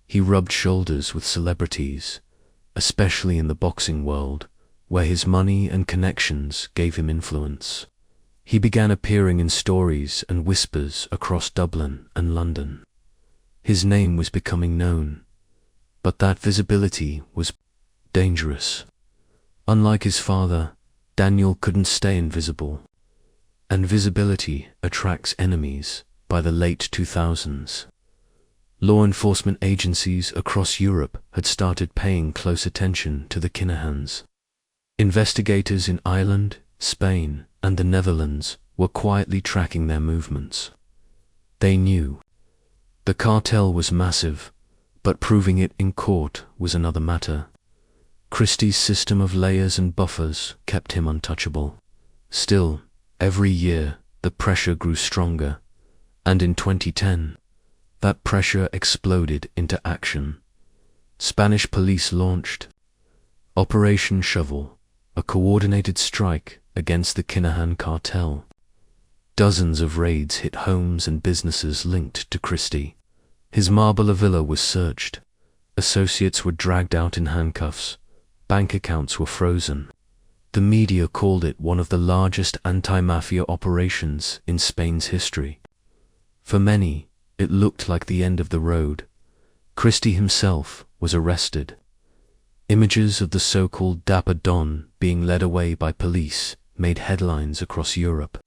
He rubbed shoulders with celebrities, especially in the boxing world, where his money and connections gave him influence. He began appearing in stories and whispers across Dublin and London. His name was becoming known, but that visibility was dangerous. Unlike his father, Daniel couldn't stay invisible. And visibility attracts enemies. By the late 2000s, law enforcement agencies across Europe had started paying close attention to the Kinahans. Investigators in Ireland, Spain, and the Netherlands were quietly tracking their movements. They knew the cartel was massive, but proving it in court was another matter. Christy's system of layers and buffers kept him untouchable. Still, every year the pressure grew stronger, and in 2010, that pressure exploded into action. Spanish police launched Operation Shovel, a coordinated strike against the Kinahan Cartel. Dozens of raids hit homes and businesses linked to Christy. His Marbella villa was searched. Associates were dragged out in handcuffs. Bank accounts were frozen. The media called it one of the largest anti-mafia operations in Spain's history. For many, it looked like the end of the road. Christy himself was arrested. Images of the so-called Dapper Don being led away by police made headlines across Europe.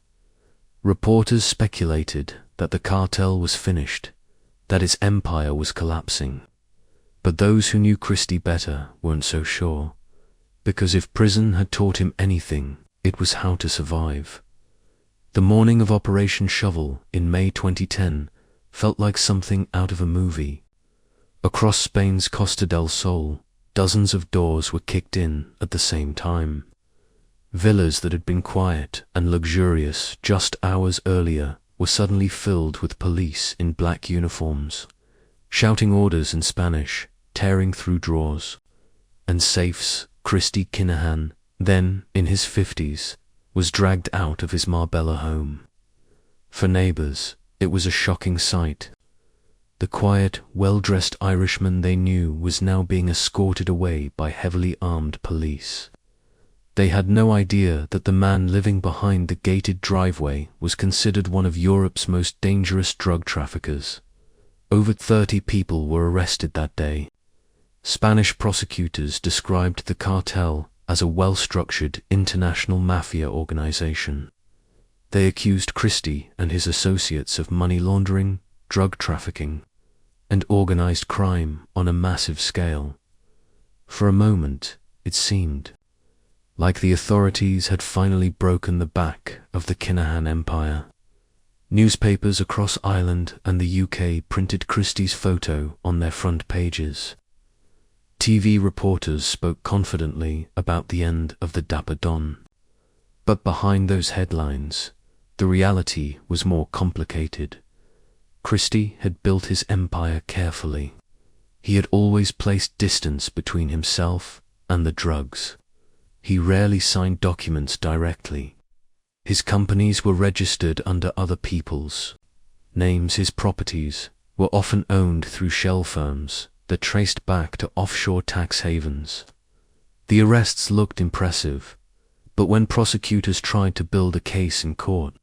Reporters speculated that the cartel was finished, that its empire was collapsing. But those who knew Christy better weren't so sure, because if prison had taught him anything, it was how to survive. The morning of Operation Shovel in May 2010 felt like something out of a movie. Across Spain's Costa del Sol, dozens of doors were kicked in at the same time. Villas that had been quiet and luxurious just hours earlier were suddenly filled with police in black uniforms, shouting orders in Spanish, tearing through drawers. And safes. Christy Kinahan, then in his 50s, was dragged out of his Marbella home. For neighbors, it was a shocking sight. The quiet, well-dressed Irishman they knew was now being escorted away by heavily armed police. They had no idea that the man living behind the gated driveway was considered one of Europe's most dangerous drug traffickers. Over 30 people were arrested that day. Spanish prosecutors described the cartel as a well-structured international mafia organization. They accused Christy and his associates of money laundering, drug trafficking, and organized crime on a massive scale. For a moment, it seemed like the authorities had finally broken the back of the Kinahan empire. Newspapers across Ireland and the UK printed Christy's photo on their front pages. TV reporters spoke confidently about the end of the Dapper Don. But behind those headlines, the reality was more complicated. Christy had built his empire carefully. He had always placed distance between himself and the drugs. He rarely signed documents directly. His companies were registered under other people's names. His properties were often owned through shell firms that traced back to offshore tax havens. The arrests looked impressive, but when prosecutors tried to build a case in court,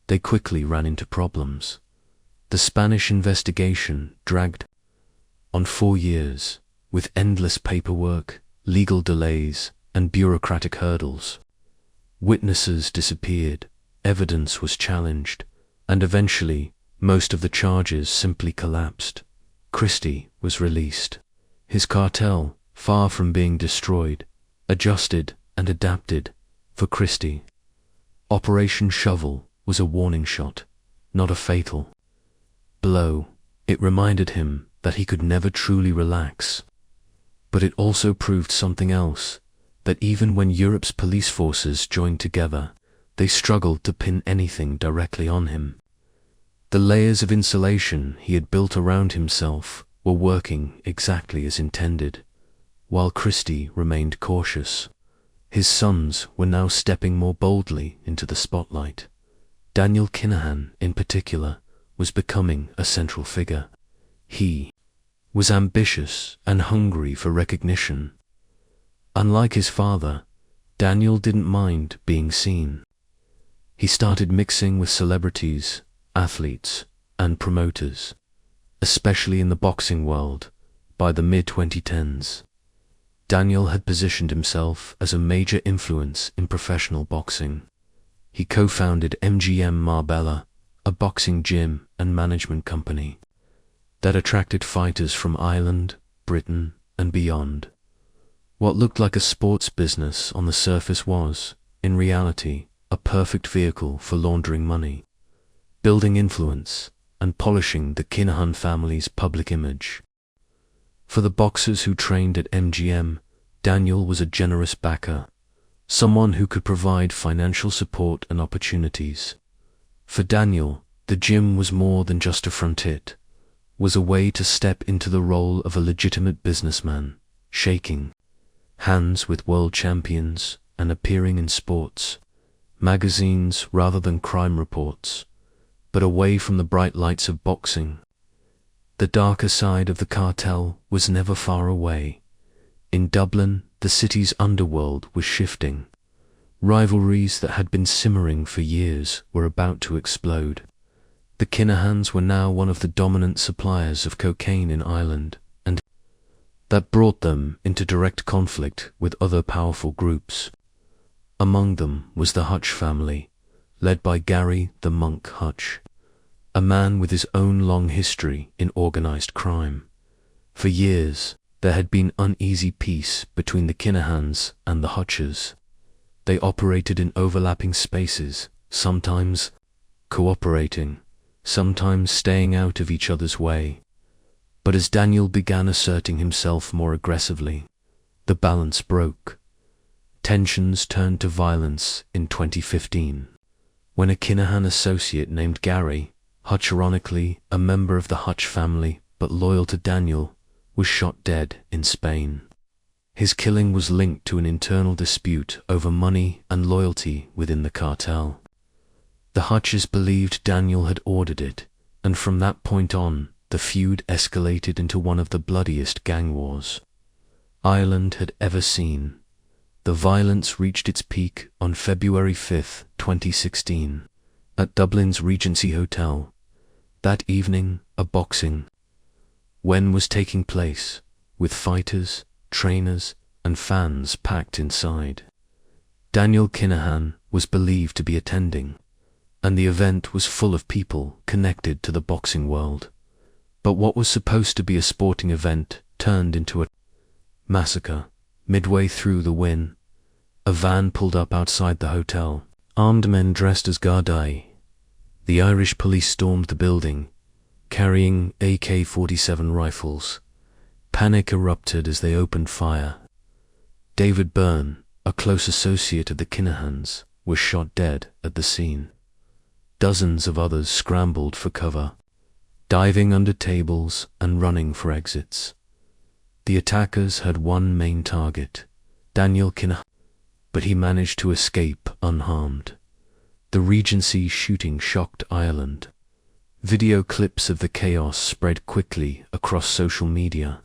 they quickly ran into problems. The Spanish investigation dragged on 4 years, with endless paperwork, legal delays, and bureaucratic hurdles. Witnesses disappeared, evidence was challenged, and eventually, most of the charges simply collapsed. Christy was released. His cartel, far from being destroyed, adjusted and adapted for Christy. Operation Shovel was a warning shot, not a fatal blow. It reminded him that he could never truly relax. But it also proved something else, that even when Europe's police forces joined together, they struggled to pin anything directly on him. The layers of insulation he had built around himself were working exactly as intended, while Christy remained cautious. His sons were now stepping more boldly into the spotlight. Daniel Kinahan, in particular, was becoming a central figure. He was ambitious and hungry for recognition. Unlike his father, Daniel didn't mind being seen. He started mixing with celebrities, athletes, and promoters, especially in the boxing world. By the mid-2010s, Daniel had positioned himself as a major influence in professional boxing. He co-founded MGM Marbella, a boxing gym and management company that attracted fighters from Ireland, Britain, and beyond. What looked like a sports business on the surface was, in reality, a perfect vehicle for laundering money, building influence, and polishing the Kinahan family's public image. For the boxers who trained at MGM, Daniel was a generous backer, someone who could provide financial support and opportunities. For Daniel, the gym was more than just a front. It was a way to step into the role of a legitimate businessman, shaking hands with world champions and appearing in sports magazines rather than crime reports, but away from the bright lights of boxing. The darker side of the cartel was never far away. In Dublin, the city's underworld was shifting. Rivalries that had been simmering for years were about to explode. The Kinahans were now one of the dominant suppliers of cocaine in Ireland, and that brought them into direct conflict with other powerful groups. Among them was the Hutch family, led by Gary the Monk Hutch, a man with his own long history in organized crime. For years, there had been uneasy peace between the Kinahans and the Hutches. They operated in overlapping spaces, sometimes cooperating, sometimes staying out of each other's way. But as Daniel began asserting himself more aggressively, the balance broke. Tensions turned to violence in 2015, when a Kinahan associate named Gary, Hutch, ironically a member of the Hutch family but loyal to Daniel, was shot dead in Spain. His killing was linked to an internal dispute over money and loyalty within the cartel. The Hutches believed Daniel had ordered it, and from that point on, the feud escalated into one of the bloodiest gang wars Ireland had ever seen. The violence reached its peak on February 5, 2016, at Dublin's Regency Hotel. That evening, a boxing was taking place, with fighters, trainers, and fans packed inside. Daniel Kinahan was believed to be attending, and the event was full of people connected to the boxing world. But what was supposed to be a sporting event turned into a massacre. Midway through the win, a van pulled up outside the hotel. Armed men dressed as Gardaí. The Irish police stormed the building, carrying AK-47 rifles. Panic erupted as they opened fire. David Byrne, a close associate of the Kinahans, was shot dead at the scene. Dozens of others scrambled for cover, diving under tables and running for exits. The attackers had one main target, Daniel Kinahan, but he managed to escape unharmed. The Regency shooting shocked Ireland. Video clips of the chaos spread quickly across social media.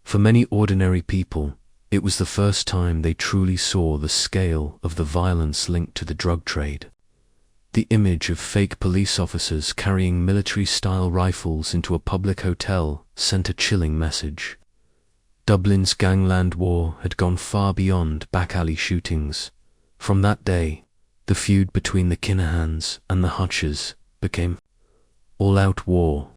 For many ordinary people, it was the first time they truly saw the scale of the violence linked to the drug trade. The image of fake police officers carrying military-style rifles into a public hotel sent a chilling message. Dublin's gangland war had gone far beyond back-alley shootings. From that day, the feud between the Kinahans and the Hutches became all-out war.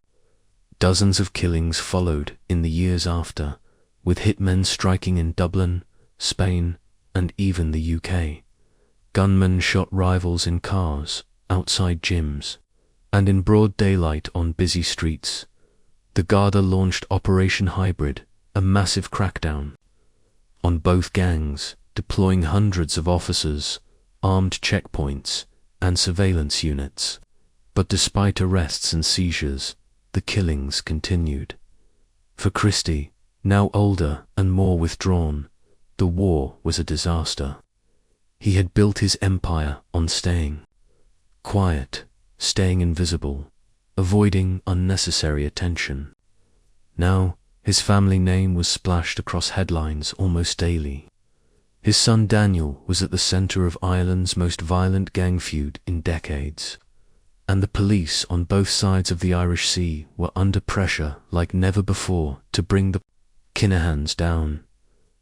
Dozens of killings followed in the years after, with hitmen striking in Dublin, Spain, and even the UK. Gunmen shot rivals in cars, outside gyms, and in broad daylight on busy streets. The Garda launched Operation Hybrid, a massive crackdown on both gangs, deploying hundreds of officers, armed checkpoints, and surveillance units. But despite arrests and seizures, the killings continued. For Christy, now older and more withdrawn, the war was a disaster. He had built his empire on staying quiet, staying invisible, avoiding unnecessary attention. Now, his family name was splashed across headlines almost daily. His son Daniel was at the center of Ireland's most violent gang feud in decades, and the police on both sides of the Irish Sea were under pressure like never before to bring the Kinahans down.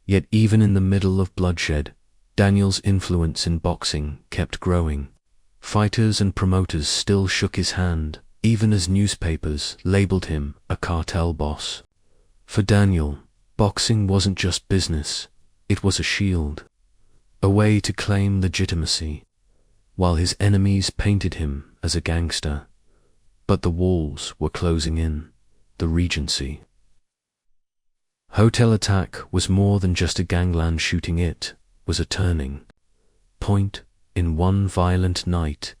Yet even in the middle of bloodshed, Daniel's influence in boxing kept growing. Fighters and promoters still shook his hand, even as newspapers labeled him a cartel boss. For Daniel, boxing wasn't just business, it was a shield, a way to claim legitimacy, while his enemies painted him as a gangster. But the walls were closing in, the Regency. Hotel attack was more than just a gangland shooting. It was a turning point. In one violent night,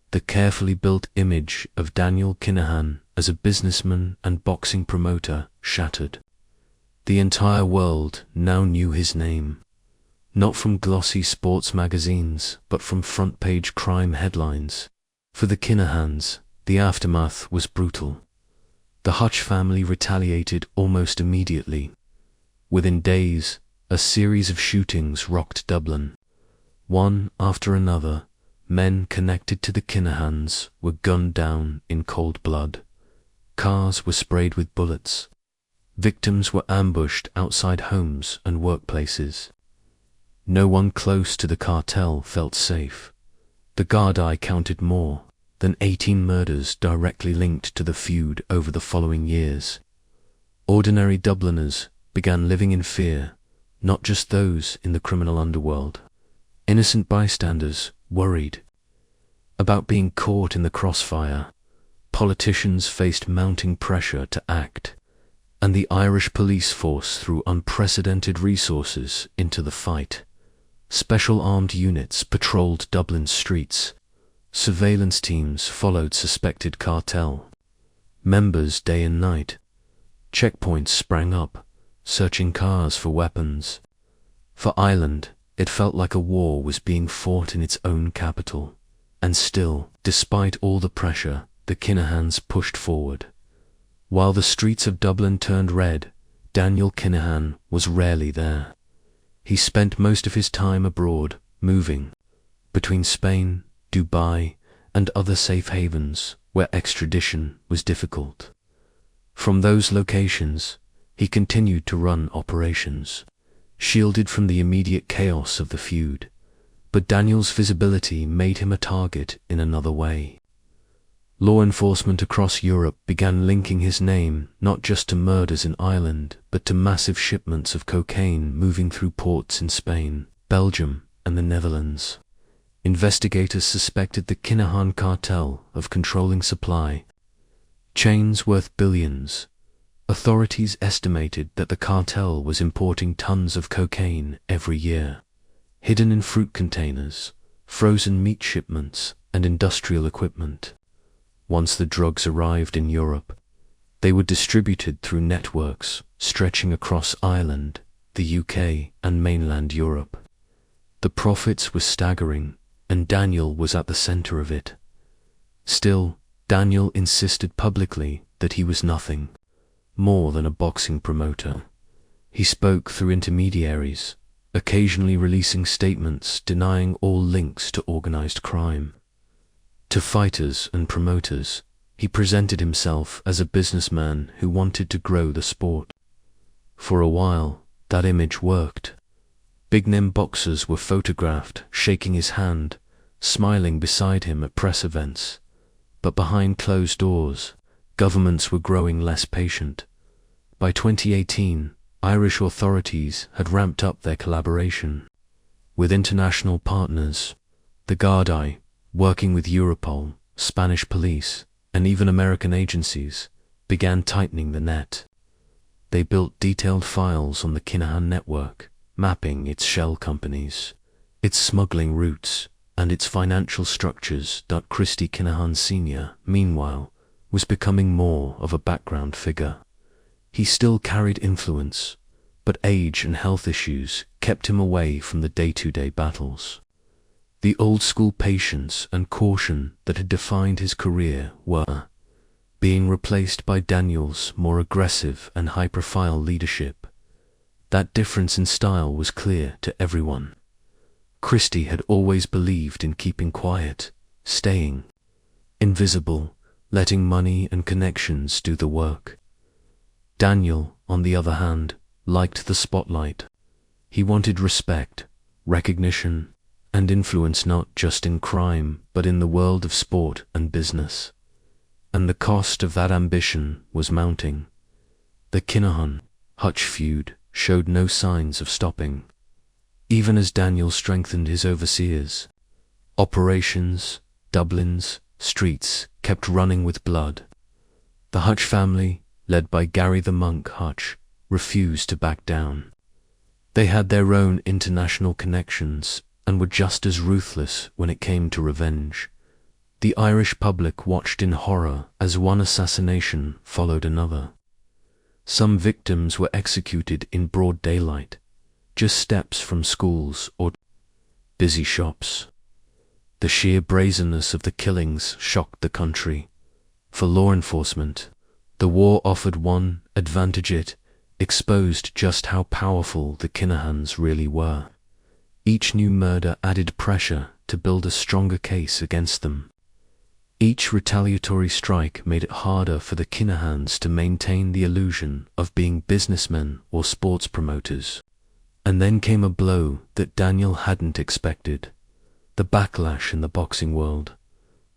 the carefully built image of Daniel Kinahan as a businessman and boxing promoter shattered. The entire world now knew his name, not from glossy sports magazines, but from front-page crime headlines. For the Kinahans, the aftermath was brutal. The Hutch family retaliated almost immediately. Within days, a series of shootings rocked Dublin. One after another, men connected to the Kinahans were gunned down in cold blood. Cars were sprayed with bullets. Victims were ambushed outside homes and workplaces. No one close to the cartel felt safe. The Gardaí counted more than 18 murders directly linked to the feud over the following years. Ordinary Dubliners began living in fear, not just those in the criminal underworld. Innocent bystanders worried about being caught in the crossfire. Politicians faced mounting pressure to act, and the Irish police force threw unprecedented resources into the fight. Special armed units patrolled Dublin's streets. Surveillance teams followed suspected cartel members day and night. Checkpoints sprang up, searching cars for weapons. For Ireland, it felt like a war was being fought in its own capital. And still, despite all the pressure, the Kinahans pushed forward. While the streets of Dublin turned red, Daniel Kinahan was rarely there. He spent most of his time abroad, moving between Spain, Dubai, and other safe havens where extradition was difficult. From those locations, he continued to run operations, shielded from the immediate chaos of the feud. But Daniel's visibility made him a target in another way. Law enforcement across Europe began linking his name not just to murders in Ireland, but to massive shipments of cocaine moving through ports in Spain, Belgium, and the Netherlands. Investigators suspected the Kinahan Cartel of controlling supply chains worth billions. Authorities estimated that the cartel was importing tons of cocaine every year, hidden in fruit containers, frozen meat shipments, and industrial equipment. Once the drugs arrived in Europe, they were distributed through networks stretching across Ireland, the UK, and mainland Europe. The profits were staggering, and Daniel was at the center of it. Still, Daniel insisted publicly that he was nothing more than a boxing promoter. He spoke through intermediaries, occasionally releasing statements denying all links to organized crime. To fighters and promoters, he presented himself as a businessman who wanted to grow the sport. For a while, that image worked. Big-name boxers were photographed shaking his hand, smiling beside him at press events. But behind closed doors, governments were growing less patient. By 2018, Irish authorities had ramped up their collaboration with international partners. The Gardaí, working with Europol, Spanish police, and even American agencies, began tightening the net. They built detailed files on the Kinahan network, mapping its shell companies, its smuggling routes, and its financial structures. Christy Kinahan Sr., meanwhile, was becoming more of a background figure. He still carried influence, but age and health issues kept him away from the day-to-day battles. The old-school patience and caution that had defined his career were being replaced by Daniel's more aggressive and high-profile leadership. That difference in style was clear to everyone. Christy had always believed in keeping quiet, staying invisible, letting money and connections do the work. Daniel, on the other hand, liked the spotlight. He wanted respect, recognition, and influence not just in crime, but in the world of sport and business. And the cost of that ambition was mounting. The Kinahan-Hutch feud showed no signs of stopping. Even as Daniel strengthened his overseers, operations, Dublin's streets kept running with blood. The Hutch family, led by Gary the Monk Hutch, refused to back down. They had their own international connections and were just as ruthless when it came to revenge. The Irish public watched in horror as one assassination followed another. Some victims were executed in broad daylight, just steps from schools or busy shops. The sheer brazenness of the killings shocked the country. For law enforcement, the war offered one advantage: it exposed just how powerful the Kinahans really were. Each new murder added pressure to build a stronger case against them. Each retaliatory strike made it harder for the Kinahans to maintain the illusion of being businessmen or sports promoters. And then came a blow that Daniel hadn't expected: the backlash in the boxing world.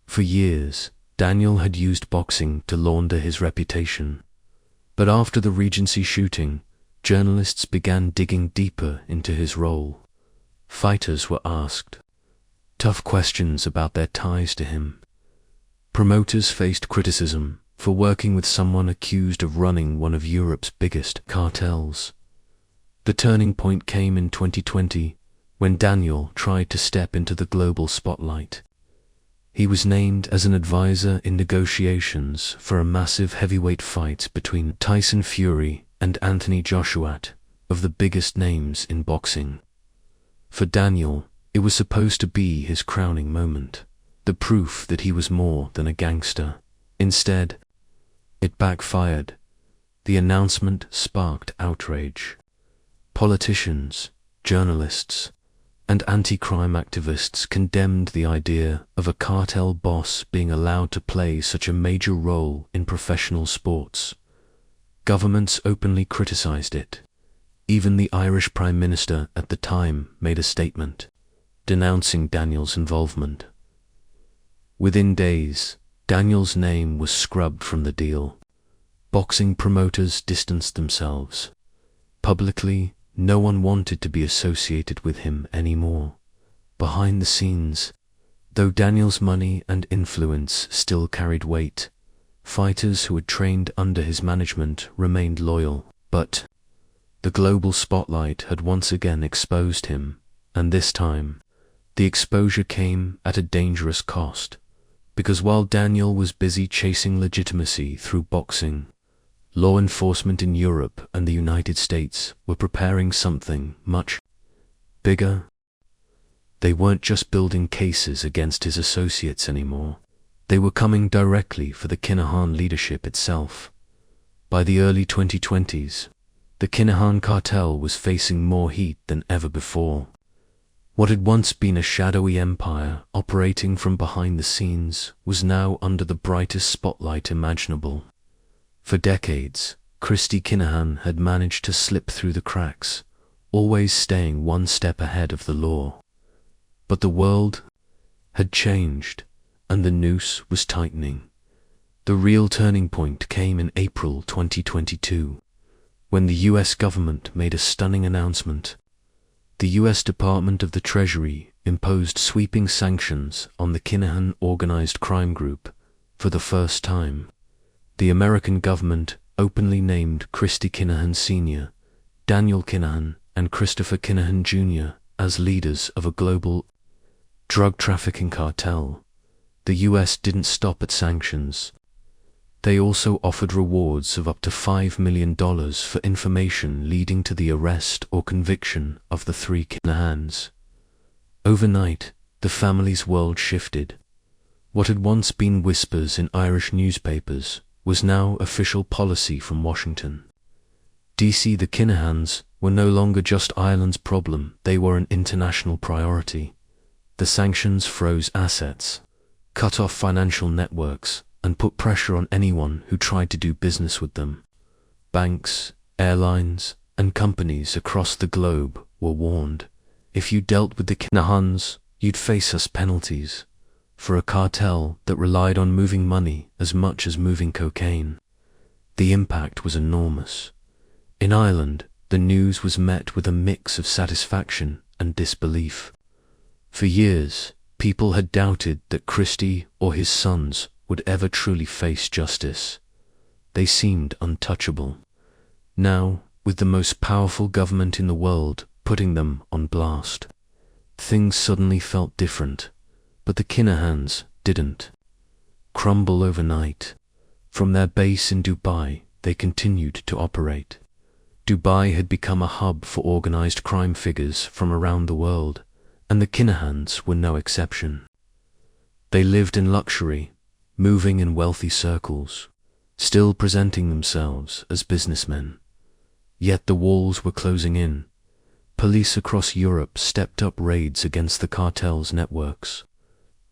For years, Daniel had used boxing to launder his reputation. But after the Regency shooting, journalists began digging deeper into his role. Fighters were asked tough questions about their ties to him. Promoters faced criticism for working with someone accused of running one of Europe's biggest cartels. The turning point came in 2020, when Daniel tried to step into the global spotlight. He was named as an advisor in negotiations for a massive heavyweight fight between Tyson Fury and Anthony Joshua, of the biggest names in boxing. For Daniel, it was supposed to be his crowning moment, the proof that he was more than a gangster. Instead, It backfired. The announcement sparked outrage. Politicians, journalists, and anti-crime activists condemned the idea of a cartel boss being allowed to play such a major role in professional sports. Governments openly criticized it. Even the Irish Prime Minister at the time made a statement, denouncing Daniel's involvement. Within days, Daniel's name was scrubbed from the deal. Boxing promoters distanced themselves. Publicly, no one wanted to be associated with him anymore. Behind the scenes, though Daniel's money and influence still carried weight, fighters who had trained under his management remained loyal. But the global spotlight had once again exposed him, and this time, the exposure came at a dangerous cost. Because while Daniel was busy chasing legitimacy through boxing, law enforcement in Europe and the United States were preparing something much bigger. They weren't just building cases against his associates anymore. They were coming directly for the Kinahan leadership itself. By the early 2020s, the Kinahan Cartel was facing more heat than ever before. What had once been a shadowy empire operating from behind the scenes was now under the brightest spotlight imaginable. For decades, Christy Kinahan had managed to slip through the cracks, always staying one step ahead of the law. But the world had changed, and the noose was tightening. The real turning point came in April 2022, when the US government made a stunning announcement. The US Department of the Treasury imposed sweeping sanctions on the Kinahan organized crime group for the first time. The American government openly named Christy Kinahan Sr., Daniel Kinahan, and Christopher Kinahan Jr. as leaders of a global drug trafficking cartel. The US didn't stop at sanctions. They also offered rewards of up to $5 million for information leading to the arrest or conviction of the three Kinahans. Overnight, the family's world shifted. What had once been whispers in Irish newspapers was now official policy from Washington. DC, the Kinahans were no longer just Ireland's problem, they were an international priority. The sanctions froze assets, cut off financial networks, and put pressure on anyone who tried to do business with them. Banks, airlines, and companies across the globe were warned. If you dealt with the Kinahans, you'd face us penalties. For a cartel that relied on moving money as much as moving cocaine. The impact was enormous. In Ireland, the news was met with a mix of satisfaction and disbelief. For years, people had doubted that Christy or his sons would ever truly face justice. They seemed untouchable. Now, with the most powerful government in the world putting them on blast, things suddenly felt different. But the Kinahans didn't crumble overnight. From their base in Dubai, they continued to operate. Dubai had become a hub for organized crime figures from around the world, and the Kinahans were no exception. They lived in luxury, moving in wealthy circles, still presenting themselves as businessmen. Yet the walls were closing in. Police across Europe stepped up raids against the cartel's networks.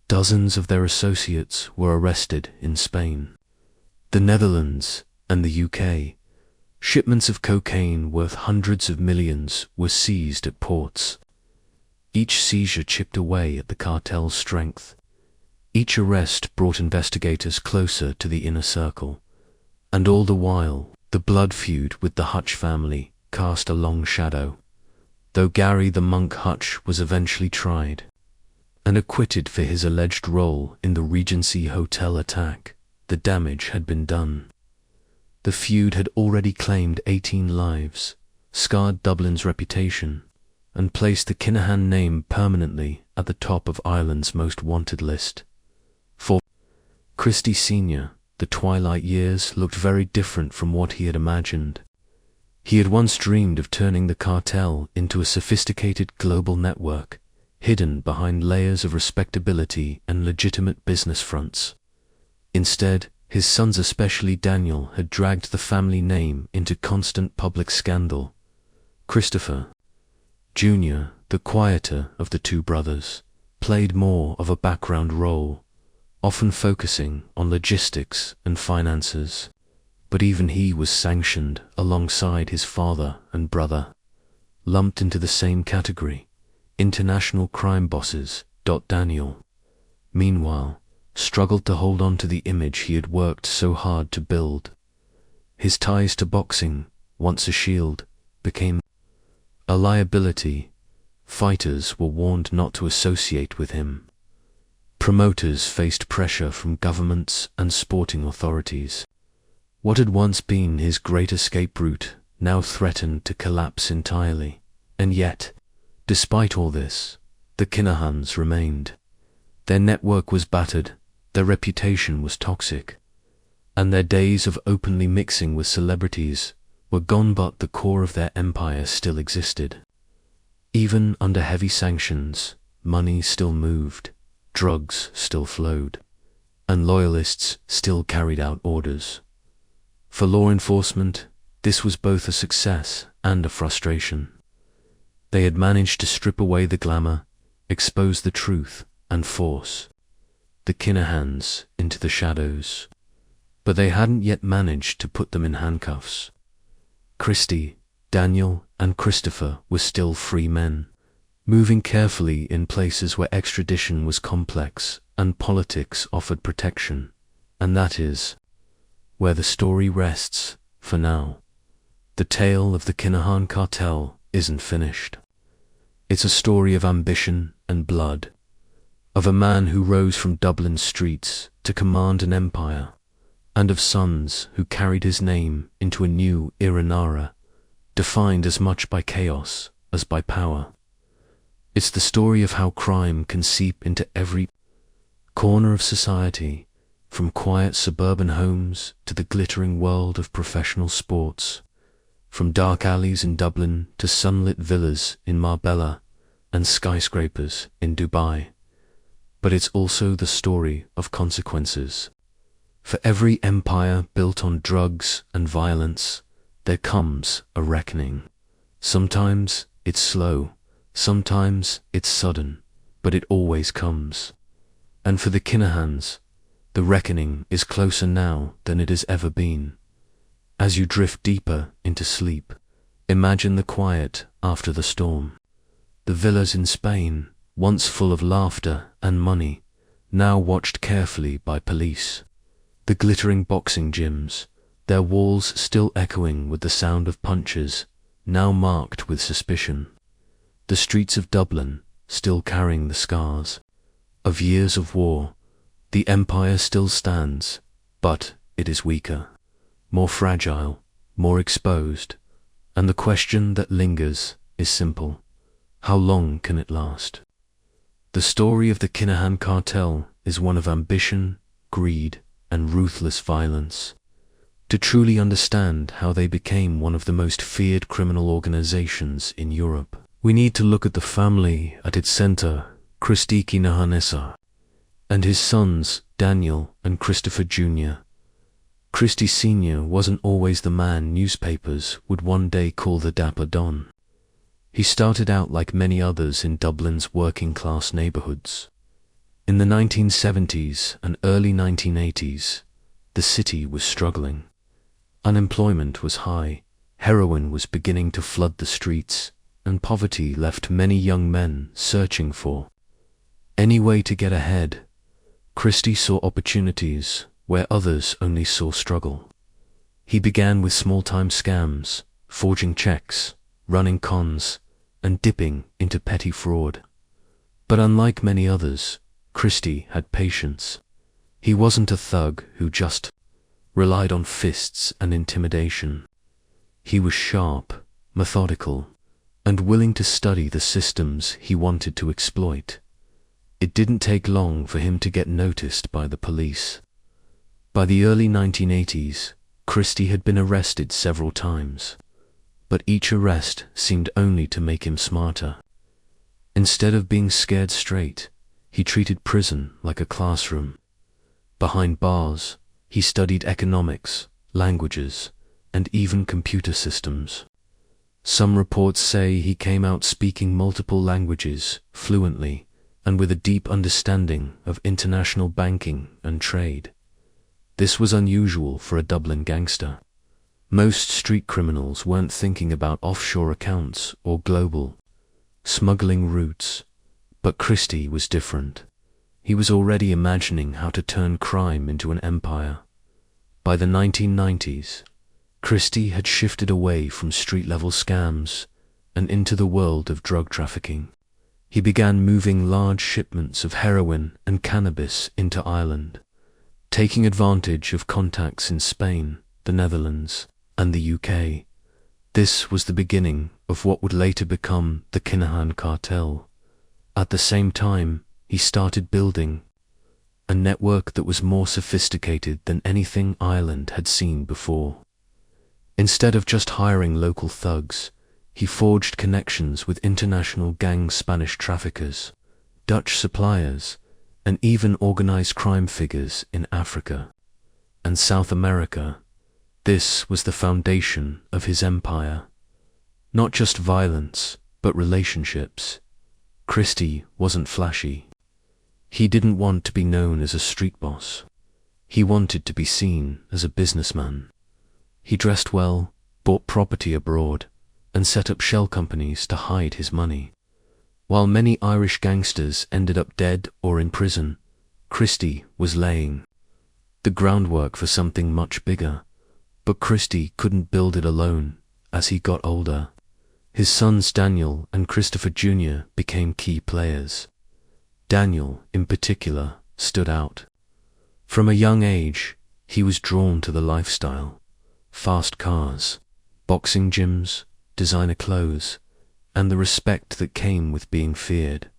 Dozens of their associates were arrested in Spain, the Netherlands, and the UK. Shipments of cocaine worth hundreds of millions were seized at ports. Each seizure chipped away at the cartel's strength. Each arrest brought investigators closer to the inner circle. And all the while, the blood feud with the Hutch family cast a long shadow. Though Gary the monk Hutch was eventually tried and acquitted for his alleged role in the Regency Hotel attack, the damage had been done. The feud had already claimed 18 lives, scarred Dublin's reputation, and placed the Kinahan name permanently at the top of Ireland's most wanted list. For Christy Sr., the twilight years looked very different from what he had imagined. He had once dreamed of turning the cartel into a sophisticated global network, hidden behind layers of respectability and legitimate business fronts. Instead, His sons, especially Daniel, had dragged the family name into constant public scandal. Christopher, Jr., the quieter of the two brothers, played more of a background role, often focusing on logistics and finances. But even he was sanctioned alongside his father and brother, lumped into the same category, international crime bosses. Daniel, meanwhile, struggled to hold on to the image he had worked so hard to build. His ties to boxing, once a shield, became a liability. Fighters were warned not to associate with him. Promoters faced pressure from governments and sporting authorities. What had once been his great escape route now threatened to collapse entirely. And yet, despite all this, the Kinahans remained. Their network was battered, their reputation was toxic, and their days of openly mixing with celebrities were gone, but the core of their empire still existed. Even under heavy sanctions, money still moved, drugs still flowed, and loyalists still carried out orders. For law enforcement, this was both a success and a frustration. They had managed to strip away the glamour, expose the truth, and force the Kinahans into the shadows. But they hadn't yet managed to put them in handcuffs. Christy, Daniel, and Christopher were still free men, moving carefully in places where extradition was complex and politics offered protection. And that is where the story rests for now. The tale of the Kinahan Cartel isn't finished. It's a story of ambition and blood, of a man who rose from Dublin streets to command an empire, and of sons who carried his name into a new era, defined as much by chaos as by power. It's the story of how crime can seep into every corner of society, from quiet suburban homes to the glittering world of professional sports, from dark alleys in Dublin to sunlit villas in Marbella and skyscrapers in Dubai. But it's also the story of consequences. For every empire built on drugs and violence, there comes a reckoning. Sometimes it's slow, sometimes it's sudden, but it always comes. And for the Kinahans, the reckoning is closer now than it has ever been. As you drift deeper into sleep, imagine the quiet after the storm. The villas in Spain, once full of laughter and money, now watched carefully by police. The glittering boxing gyms, their walls still echoing with the sound of punches, now marked with suspicion. The streets of Dublin, still carrying the scars of years of war. The empire still stands, but it is weaker, more fragile, more exposed, and the question that lingers is simple: how long can it last? The story of the Kinahan Cartel is one of ambition, greed, and ruthless violence. To truly understand how they became one of the most feared criminal organizations in Europe, we need to look at the family at its center, Christy Kinahan, and his sons, Daniel and Christopher Jr. Christy Sr. wasn't always the man newspapers would one day call the Dapper Don. He started out like many others in Dublin's working-class neighborhoods. In the 1970s and early 1980s, the city was struggling. Unemployment was high, heroin was beginning to flood the streets, and poverty left many young men searching for any way to get ahead. Christy saw opportunities where others only saw struggle. He began with small-time scams, forging checks, running cons, and dipping into petty fraud. But unlike many others, Christy had patience. He wasn't a thug who just relied on fists and intimidation. He was sharp, methodical, and willing to study the systems he wanted to exploit. It didn't take long for him to get noticed by the police. By the early 1980s, Christy had been arrested several times, but each arrest seemed only to make him smarter. Instead of being scared straight, he treated prison like a classroom. Behind bars, He studied economics, languages, and even computer systems. Some reports say he came out speaking multiple languages fluently and with a deep understanding of international banking and trade. This was unusual for a Dublin gangster. Most street criminals weren't thinking about offshore accounts or global smuggling routes, but Christy was different. He was already imagining how to turn crime into an empire. By the 1990s, Christy had shifted away from street-level scams and into the world of drug trafficking. He began moving large shipments of heroin and cannabis into Ireland, taking advantage of contacts in Spain, the Netherlands, and the UK. This was the beginning of what would later become the Kinahan Cartel. At the same time, he started building a network that was more sophisticated than anything Ireland had seen before. Instead of just hiring local thugs, he forged connections with international gang Spanish traffickers, Dutch suppliers, and even organized crime figures in Africa and South America. This was the foundation of his empire. Not just violence, but relationships. Christy wasn't flashy. He didn't want to be known as a street boss. He wanted to be seen as a businessman. He dressed well, bought property abroad, and set up shell companies to hide his money. While many Irish gangsters ended up dead or in prison, Christy was laying the groundwork for something much bigger. But Christy couldn't build it alone. As he got older, his sons Daniel and Christopher Jr. became key players. Daniel, in particular, stood out. From a young age, he was drawn to the lifestyle: fast cars, boxing gyms, designer clothes, and the respect that came with being feared.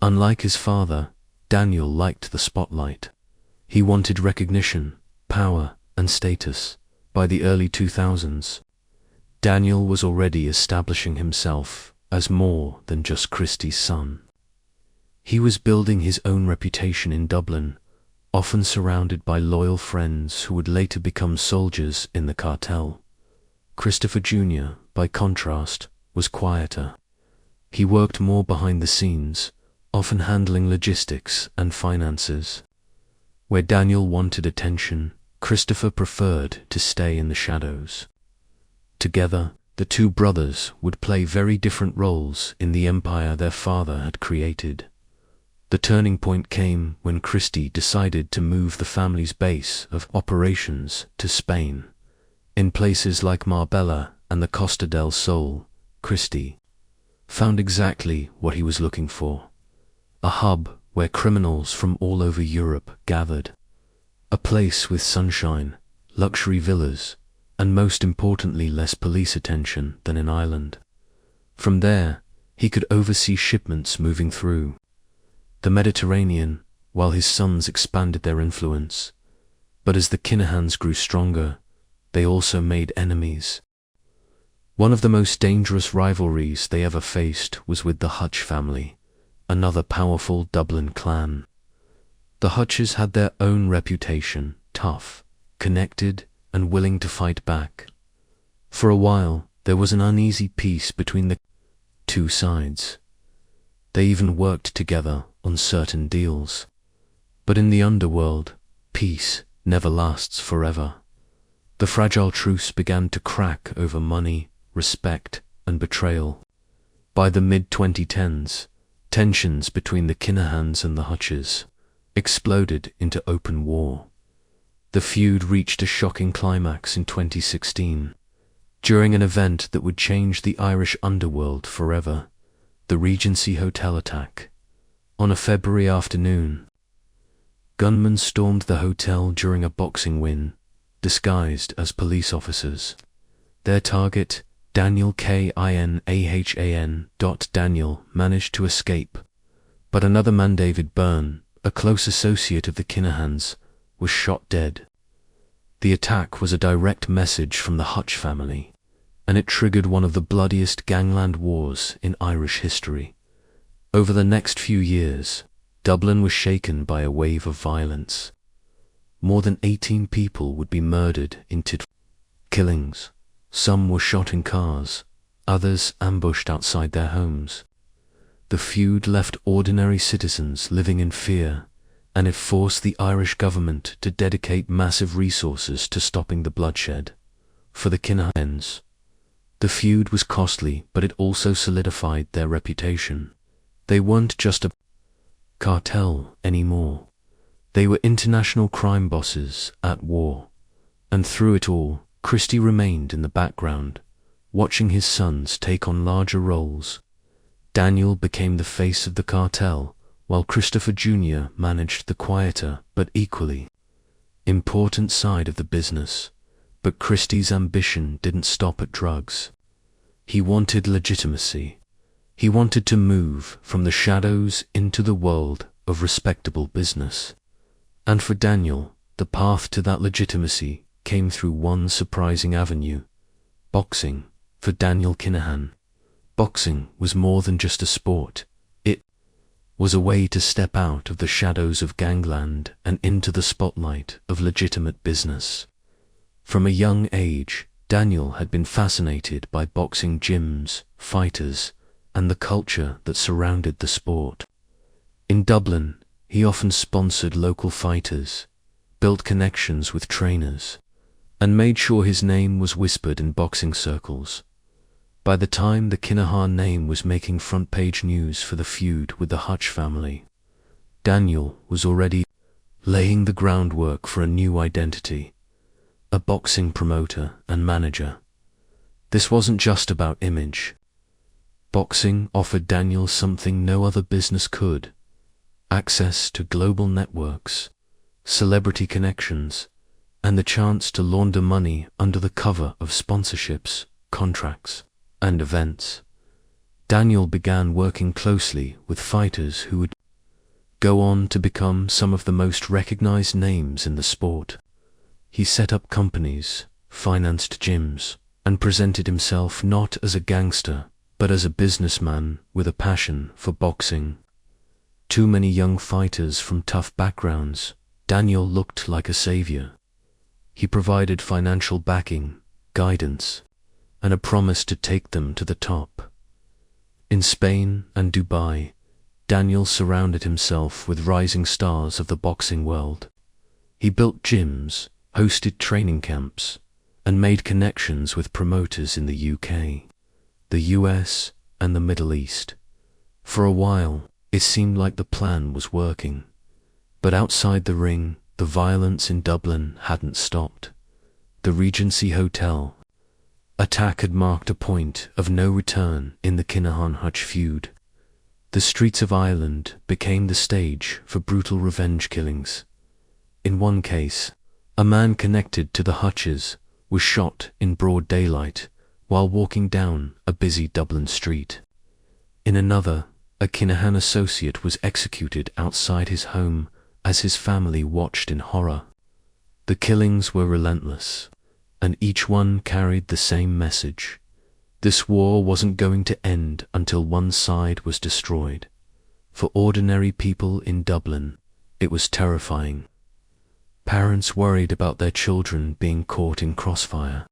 Unlike his father, Daniel liked the spotlight. He wanted recognition, power, and status. By the early 2000s, Daniel was already establishing himself as more than just Christy's son. He was building his own reputation in Dublin, often surrounded by loyal friends who would later become soldiers in the cartel. Christopher Jr., by contrast, was quieter. He worked more behind the scenes, often handling logistics and finances. Where Daniel wanted attention, Christopher preferred to stay in the shadows. Together, the two brothers would play very different roles in the empire their father had created. The turning point came when Christy decided to move the family's base of operations to Spain. In places like Marbella and the Costa del Sol, Christy found exactly what he was looking for: a hub where criminals from all over Europe gathered. A place with sunshine, luxury villas, and most importantly less police attention than in Ireland. From there, he could oversee shipments moving through the Mediterranean while his sons expanded their influence. But as the Kinahans grew stronger, they also made enemies. One of the most dangerous rivalries they ever faced was with the Hutch family, another powerful Dublin clan. The Hutches had their own reputation: tough, connected, and willing to fight back. For a while, there was an uneasy peace between the two sides. They even worked together on certain deals. But in the underworld, peace never lasts forever. The fragile truce began to crack over money, respect, and betrayal. By the mid-2010s, tensions between the Kinahans and the Hutches exploded into open war. The feud reached a shocking climax in 2016, during an event that would change the Irish underworld forever: the Regency Hotel attack. On a February afternoon, gunmen stormed the hotel during a boxing win, disguised as police officers. Their target, Daniel Kinahan. Daniel managed to escape, but another man, David Byrne, a close associate of the Kinahans, was shot dead. The attack was a direct message from the Hutch family, and it triggered one of the bloodiest gangland wars in Irish history. Over the next few years, Dublin was shaken by a wave of violence. more than 18 people would be murdered in killings. Some were shot in cars, others ambushed outside their homes. The feud left ordinary citizens living in fear, and it forced the Irish government to dedicate massive resources to stopping the bloodshed. For the Kinahans, the feud was costly, but it also solidified their reputation. They weren't just a cartel anymore. They were international crime bosses at war. And through it all, Christy remained in the background, watching his sons take on larger roles. Daniel became the face of the cartel, while Christopher Jr. managed the quieter but equally important side of the business. But Christy's ambition didn't stop at drugs. He wanted legitimacy. He wanted to move from the shadows into the world of respectable business. And for Daniel, the path to that legitimacy came through one surprising avenue: boxing. For Daniel Kinahan, boxing was more than just a sport. It was a way to step out of the shadows of gangland and into the spotlight of legitimate business. From a young age, Daniel had been fascinated by boxing gyms, fighters, and the culture that surrounded the sport. In Dublin, he often sponsored local fighters, built connections with trainers, and made sure his name was whispered in boxing circles. By the time the Kinahan name was making front-page news for the feud with the Hutch family, Daniel was already laying the groundwork for a new identity: a boxing promoter and manager. This wasn't just about image. Boxing offered Daniel something no other business could: access to global networks, celebrity connections, and the chance to launder money under the cover of sponsorships, contracts, and events. Daniel began working closely with fighters who would go on to become some of the most recognized names in the sport. He set up companies, financed gyms, and presented himself not as a gangster, but as a businessman with a passion for boxing. Too many young fighters from tough backgrounds, Daniel looked like a savior. He provided financial backing, guidance, and a promise to take them to the top. In Spain and Dubai, Daniel surrounded himself with rising stars of the boxing world. He built gyms, hosted training camps, and made connections with promoters in the UK, the US, and the Middle East. For a while, it seemed like the plan was working. But outside the ring, the violence in Dublin hadn't stopped. The Regency Hotel attack had marked a point of no return in the Kinahan-Hutch feud. The streets of Ireland became the stage for brutal revenge killings. In one case, a man connected to the Hutches was shot in broad daylight while walking down a busy Dublin street. In another, a Kinahan associate was executed outside his home as his family watched in horror. The killings were relentless, and each one carried the same message: this war wasn't going to end until one side was destroyed. For ordinary people in Dublin, it was terrifying. Parents worried about their children being caught in crossfire.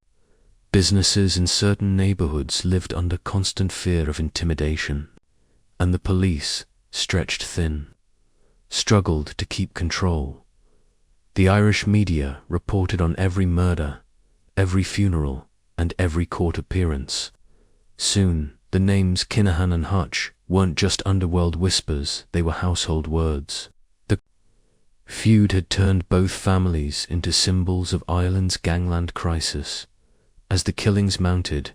Businesses in certain neighborhoods lived under constant fear of intimidation, and the police, stretched thin, struggled to keep control. The Irish media reported on every murder, every funeral, and every court appearance. Soon, the names Kinahan and Hutch weren't just underworld whispers, they were household words. The feud had turned both families into symbols of Ireland's gangland crisis. As the killings mounted,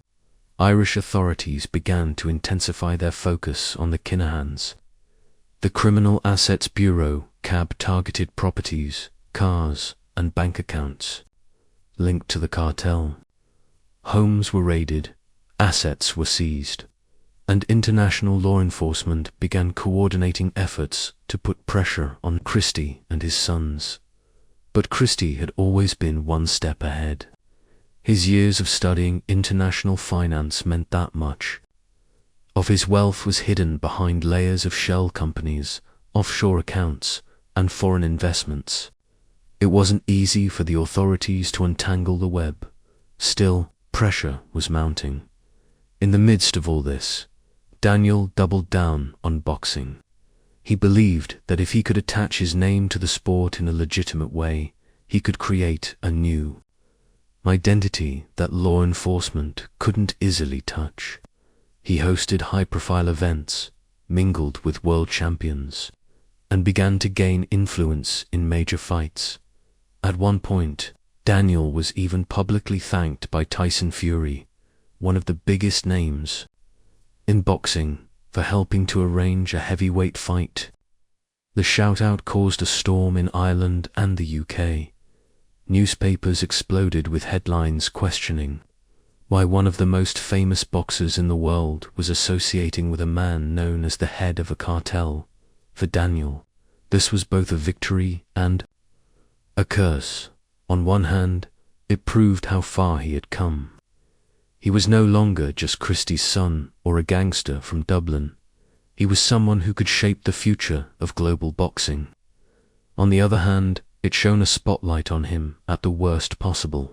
Irish authorities began to intensify their focus on the Kinahans. The Criminal Assets Bureau targeted properties, cars, and bank accounts linked to the cartel. Homes were raided, assets were seized, and international law enforcement began coordinating efforts to put pressure on Christy and his sons. But Christy had always been one step ahead. His years of studying international finance meant that much. Of his wealth was hidden behind layers of shell companies, offshore accounts, and foreign investments. It wasn't easy for the authorities to untangle the web. Still, pressure was mounting. In the midst of all this, Daniel doubled down on boxing. He believed that if he could attach his name to the sport in a legitimate way, he could create a new identity that law enforcement couldn't easily touch. He hosted high-profile events, mingled with world champions, and began to gain influence in major fights. At one point, Daniel was even publicly thanked by Tyson Fury, one of the biggest names in boxing, for helping to arrange a heavyweight fight. The shout-out caused a storm in Ireland and the UK. Newspapers exploded with headlines questioning why one of the most famous boxers in the world was associating with a man known as the head of a cartel. For Daniel, this was both a victory and a curse. On one hand, it proved how far he had come. He was no longer just Christy's son or a gangster from Dublin. He was someone who could shape the future of global boxing. On the other hand, it shone a spotlight on him at the worst possible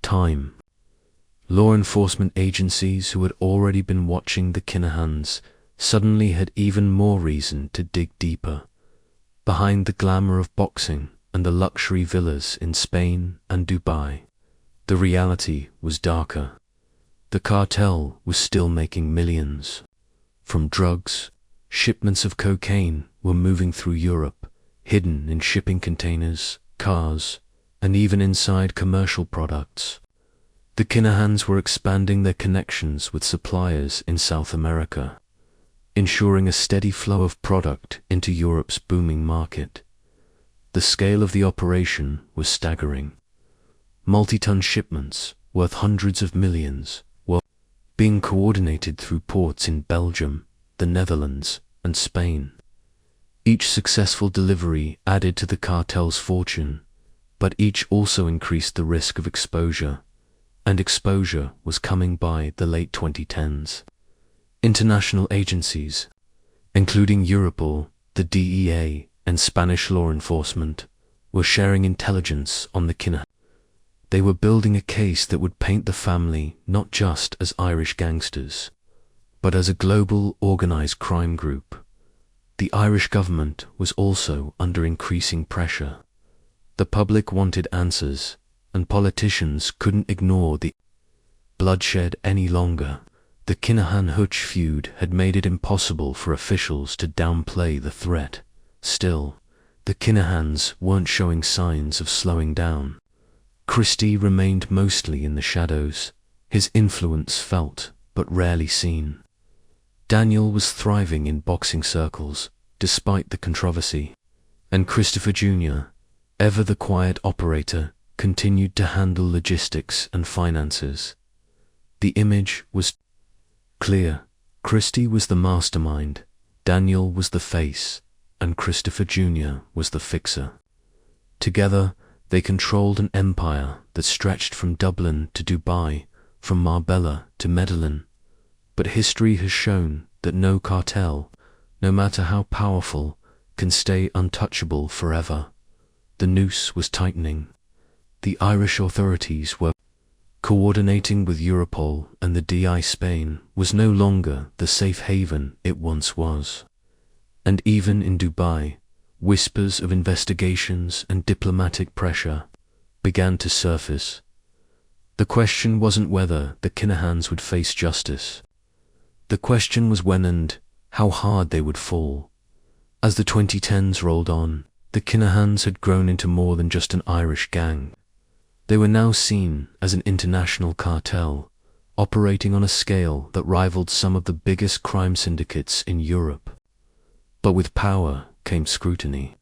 time. Law enforcement agencies who had already been watching the Kinahans suddenly had even more reason to dig deeper. Behind the glamour of boxing and the luxury villas in Spain and Dubai, the reality was darker. The cartel was still making millions. From drugs, shipments of cocaine were moving through Europe, hidden in shipping containers, cars, and even inside commercial products. The Kinahans were expanding their connections with suppliers in South America, ensuring a steady flow of product into Europe's booming market. The scale of the operation was staggering. Multi-ton shipments, worth hundreds of millions, were being coordinated through ports in Belgium, the Netherlands, and Spain. Each successful delivery added to the cartel's fortune, but each also increased the risk of exposure, and exposure was coming by the late 2010s. International agencies, including Europol, the DEA, and Spanish law enforcement, were sharing intelligence on the Kinahan. They were building a case that would paint the family not just as Irish gangsters, but as a global organized crime group. The Irish government was also under increasing pressure. The public wanted answers, and politicians couldn't ignore the bloodshed any longer. The Kinahan-Hutch feud had made it impossible for officials to downplay the threat. Still, the Kinahans weren't showing signs of slowing down. Christy remained mostly in the shadows, his influence felt but rarely seen. Daniel was thriving in boxing circles, despite the controversy, and Christopher Jr., ever the quiet operator, continued to handle logistics and finances. The image was clear. Christy was the mastermind, Daniel was the face, and Christopher Jr. was the fixer. Together, they controlled an empire that stretched from Dublin to Dubai, from Marbella to Medellin. But history has shown that no cartel, no matter how powerful, can stay untouchable forever. The noose was tightening. The Irish authorities were coordinating with Europol, and the DI Spain was no longer the safe haven it once was. And even in Dubai, whispers of investigations and diplomatic pressure began to surface. The question wasn't whether the Kinahans would face justice. The question was when and how hard they would fall. As the 2010s rolled on, the Kinahans had grown into more than just an Irish gang. They were now seen as an international cartel, operating on a scale that rivaled some of the biggest crime syndicates in Europe. But with power came scrutiny,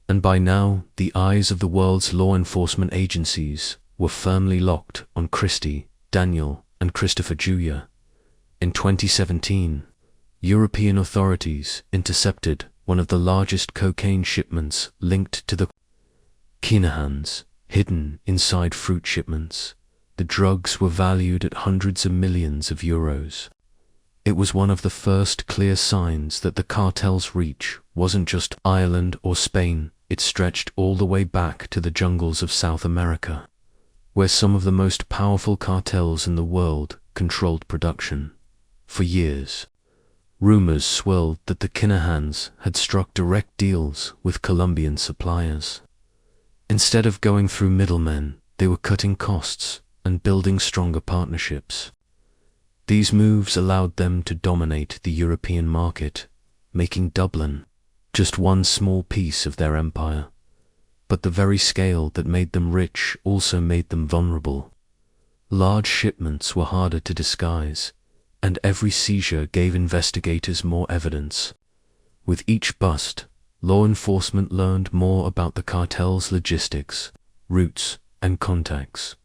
and by now the eyes of the world's law enforcement agencies were firmly locked on Christy, Daniel, and Christopher Jr. In 2017, European authorities intercepted one of the largest cocaine shipments linked to the Kinahans, hidden inside fruit shipments. The drugs were valued at hundreds of millions of euros. It was one of the first clear signs that the cartel's reach wasn't just Ireland or Spain, it stretched all the way back to the jungles of South America, where some of the most powerful cartels in the world controlled production. For years, rumors swirled that the Kinahans had struck direct deals with Colombian suppliers. Instead of going through middlemen, they were cutting costs and building stronger partnerships. These moves allowed them to dominate the European market, making Dublin just one small piece of their empire. But the very scale that made them rich also made them vulnerable. Large shipments were harder to disguise, and every seizure gave investigators more evidence. With each bust, law enforcement learned more about the cartel's logistics, routes, and contacts.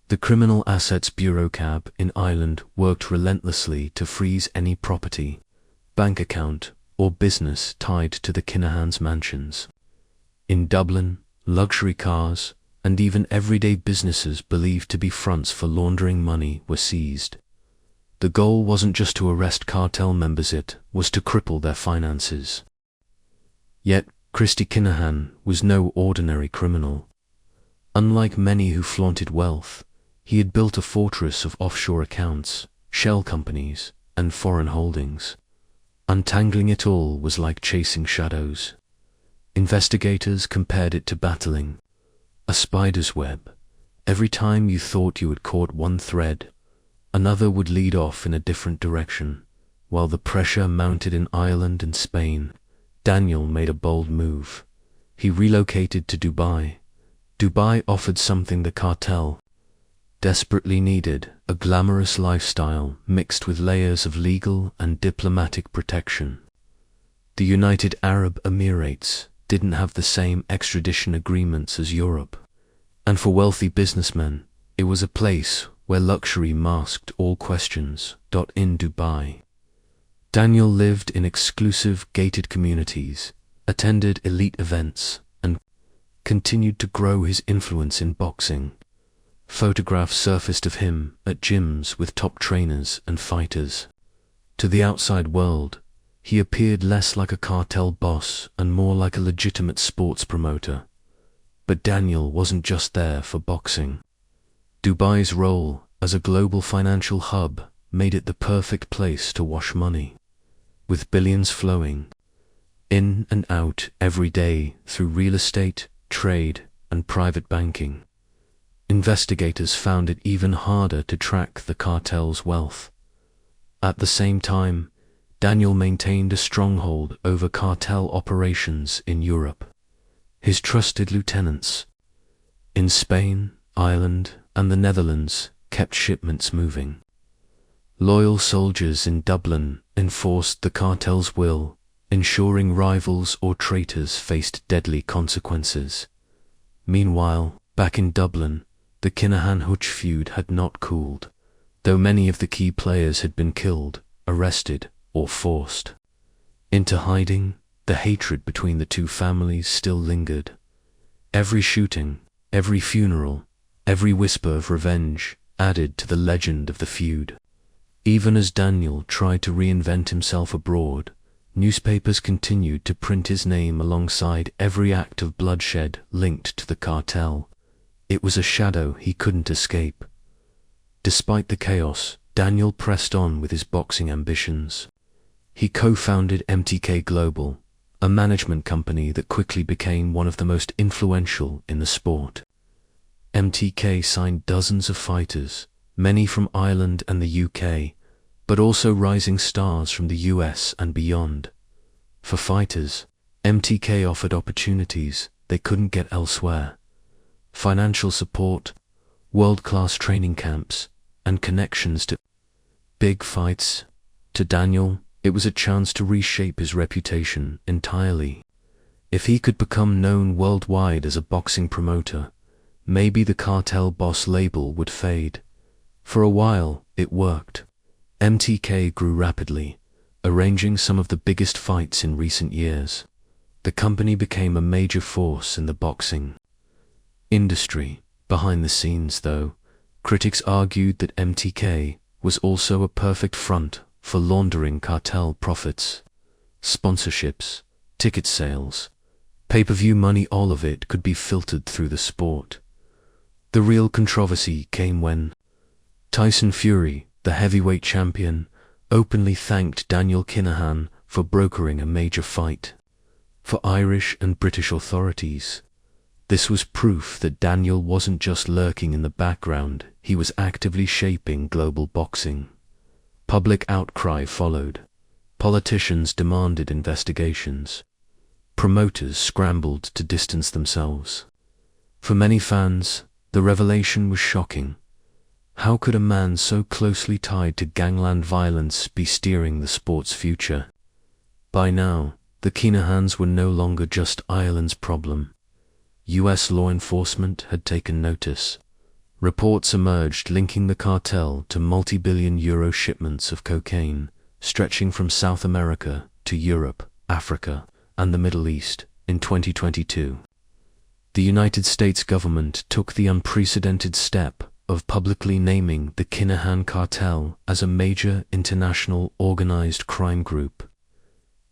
The Criminal Assets Bureau cab in Ireland worked relentlessly to freeze any property, bank account, or business tied to the Kinahans' mansions. In Dublin, luxury cars, and even everyday businesses believed to be fronts for laundering money were seized. The goal wasn't just to arrest cartel members, it was to cripple their finances. Yet, Christy Kinahan was no ordinary criminal. Unlike many who flaunted wealth, he had built a fortress of offshore accounts, shell companies, and foreign holdings. Untangling it all was like chasing shadows. Investigators compared it to battling a spider's web. Every time you thought you had caught one thread, another would lead off in a different direction. While the pressure mounted in Ireland and Spain, Daniel made a bold move. He relocated to Dubai. Dubai offered something the cartel desperately needed: a glamorous lifestyle mixed with layers of legal and diplomatic protection. The United Arab Emirates didn't have the same extradition agreements as Europe, and for wealthy businessmen, it was a place where luxury masked all questions. In Dubai, Daniel lived in exclusive gated communities, attended elite events, and continued to grow his influence in boxing. Photographs surfaced of him at gyms with top trainers and fighters. To the outside world, he appeared less like a cartel boss and more like a legitimate sports promoter. But Daniel wasn't just there for boxing. Dubai's role as a global financial hub made it the perfect place to wash money. With billions flowing in and out every day through real estate, trade, and private banking, investigators found it even harder to track the cartel's wealth. At the same time, Daniel maintained a stronghold over cartel operations in Europe. His trusted lieutenants in Spain, Ireland, and the Netherlands kept shipments moving. Loyal soldiers in Dublin enforced the cartel's will, ensuring rivals or traitors faced deadly consequences. Meanwhile, back in Dublin, the Kinahan-Hutch feud had not cooled, though many of the key players had been killed, arrested, or forced into hiding. The hatred between the two families still lingered. Every shooting, every funeral, every whisper of revenge added to the legend of the feud. Even as Daniel tried to reinvent himself abroad, newspapers continued to print his name alongside every act of bloodshed linked to the cartel. It was a shadow he couldn't escape. Despite the chaos, Daniel pressed on with his boxing ambitions. He co-founded MTK Global, a management company that quickly became one of the most influential in the sport. MTK signed dozens of fighters, many from Ireland and the UK, but also rising stars from the US and beyond. For fighters, MTK offered opportunities they couldn't get elsewhere: financial support, world-class training camps, and connections to big fights. To Daniel, it was a chance to reshape his reputation entirely. If he could become known worldwide as a boxing promoter, maybe the cartel boss label would fade. For a while, it worked. MTK grew rapidly, arranging some of the biggest fights in recent years. The company became a major force in the boxing industry. Behind the scenes, though, critics argued that MTK was also a perfect front for laundering cartel profits. Sponsorships, ticket sales, Pay-per-view money, all of it could be filtered through the sport. The real controversy came when Tyson Fury, the heavyweight champion, openly thanked Daniel Kinahan for brokering a major fight. For Irish and British authorities, this was proof that Daniel wasn't just lurking in the background, he was actively shaping global boxing. Public outcry followed. Politicians demanded investigations. Promoters scrambled to distance themselves. For many fans, the revelation was shocking. How could a man so closely tied to gangland violence be steering the sport's future? By now, the Kinahans were no longer just Ireland's problem. US law enforcement had taken notice. Reports emerged linking the cartel to multi-billion euro shipments of cocaine, stretching from South America to Europe, Africa, and the Middle East. In 2022, the United States government took the unprecedented step of publicly naming the Kinahan Cartel as a major international organized crime group.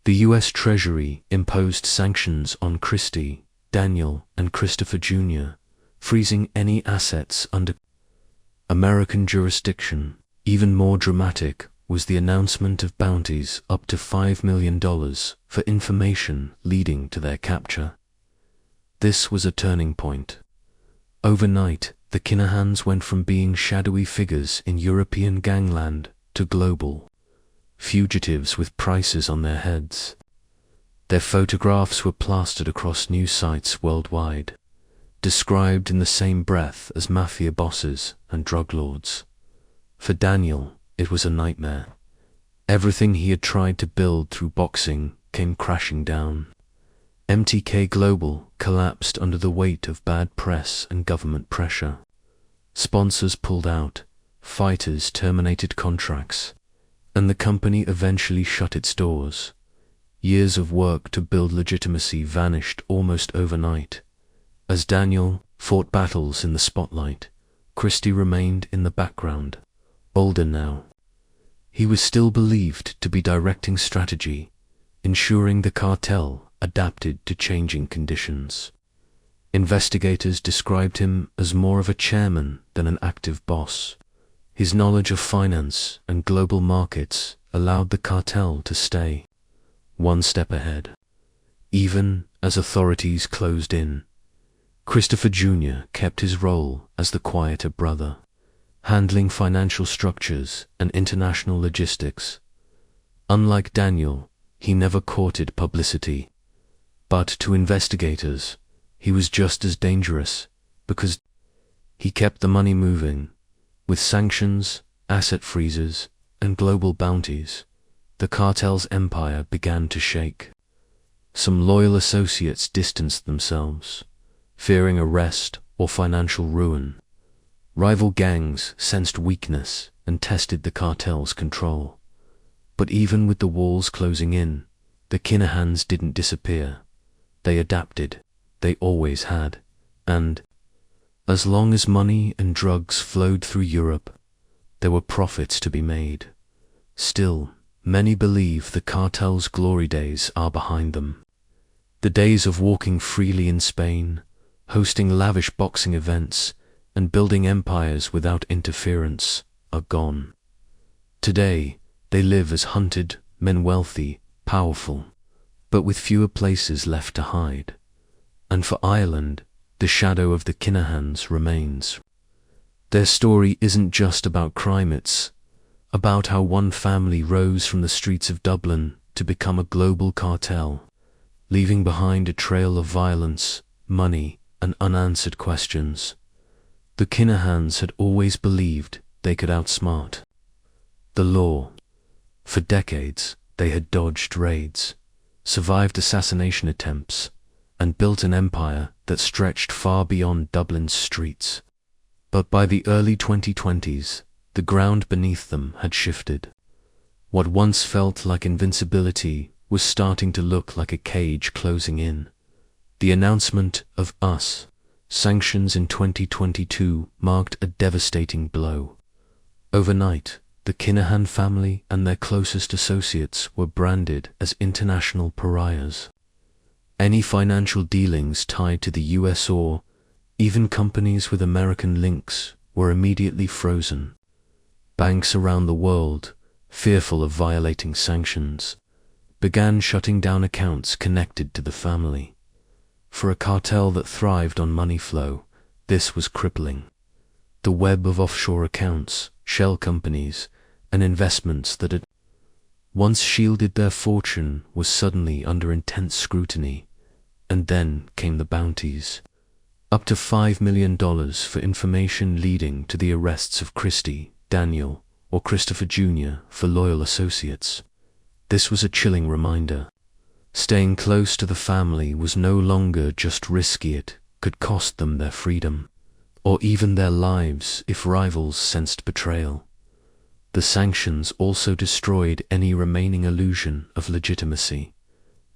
The US Treasury imposed sanctions on Christy, Daniel, and Christopher Jr., freezing any assets under American jurisdiction. Even more dramatic was the announcement of bounties up to $5 million for information leading to their capture. This was a turning point. Overnight, the Kinahans went from being shadowy figures in European gangland to global fugitives with prices on their heads. Their photographs were plastered across news sites worldwide, described in the same breath as mafia bosses and drug lords. For Daniel, it was a nightmare. Everything he had tried to build through boxing came crashing down. MTK Global collapsed under the weight of bad press and government pressure. Sponsors pulled out, fighters terminated contracts, and the company eventually shut its doors. Years of work to build legitimacy vanished almost overnight. As Daniel fought battles in the spotlight, Christy remained in the background. Older now, he was still believed to be directing strategy, ensuring the cartel adapted to changing conditions. Investigators described him as more of a chairman than an active boss. His knowledge of finance and global markets allowed the cartel to stay one step ahead. Even as authorities closed in, Christopher Jr. kept his role as the quieter brother, handling financial structures and international logistics. Unlike Daniel, he never courted publicity, but to investigators, he was just as dangerous because he kept the money moving. With sanctions, asset freezes, and global bounties, the cartel's empire began to shake. Some loyal associates distanced themselves, fearing arrest or financial ruin. Rival gangs sensed weakness and tested the cartel's control. But even with the walls closing in, the Kinahans didn't disappear. They adapted. They always had. And as long as money and drugs flowed through Europe, there were profits to be made. Still, many believe the cartel's glory days are behind them. The days of walking freely in Spain, hosting lavish boxing events, and building empires without interference are gone. Today, they live as hunted men, wealthy, powerful, but with fewer places left to hide. And for Ireland, the shadow of the Kinahans remains. Their story isn't just about crime, it's about how one family rose from the streets of Dublin to become a global cartel, leaving behind a trail of violence, money, and unanswered questions. The Kinahans had always believed they could outsmart the law. For decades, they had dodged raids, survived assassination attempts, and built an empire that stretched far beyond Dublin's streets. But by the early 2020s, the ground beneath them had shifted. What once felt like invincibility was starting to look like a cage closing in. The announcement of US sanctions in 2022 marked a devastating blow. Overnight, the Kinahan family and their closest associates were branded as international pariahs. Any financial dealings tied to the US or even companies with American links were immediately frozen. Banks around the world, fearful of violating sanctions, began shutting down accounts connected to the family. For a cartel that thrived on money flow, this was crippling. The web of offshore accounts, shell companies, and investments that had once shielded their fortune was suddenly under intense scrutiny. And then came the bounties. Up to $5 million for information leading to the arrests of Christy, Daniel, or Christopher Jr. for loyal associates. This was a chilling reminder. Staying close to the family was no longer just risky, it could cost them their freedom, or even their lives if rivals sensed betrayal. The sanctions also destroyed any remaining illusion of legitimacy.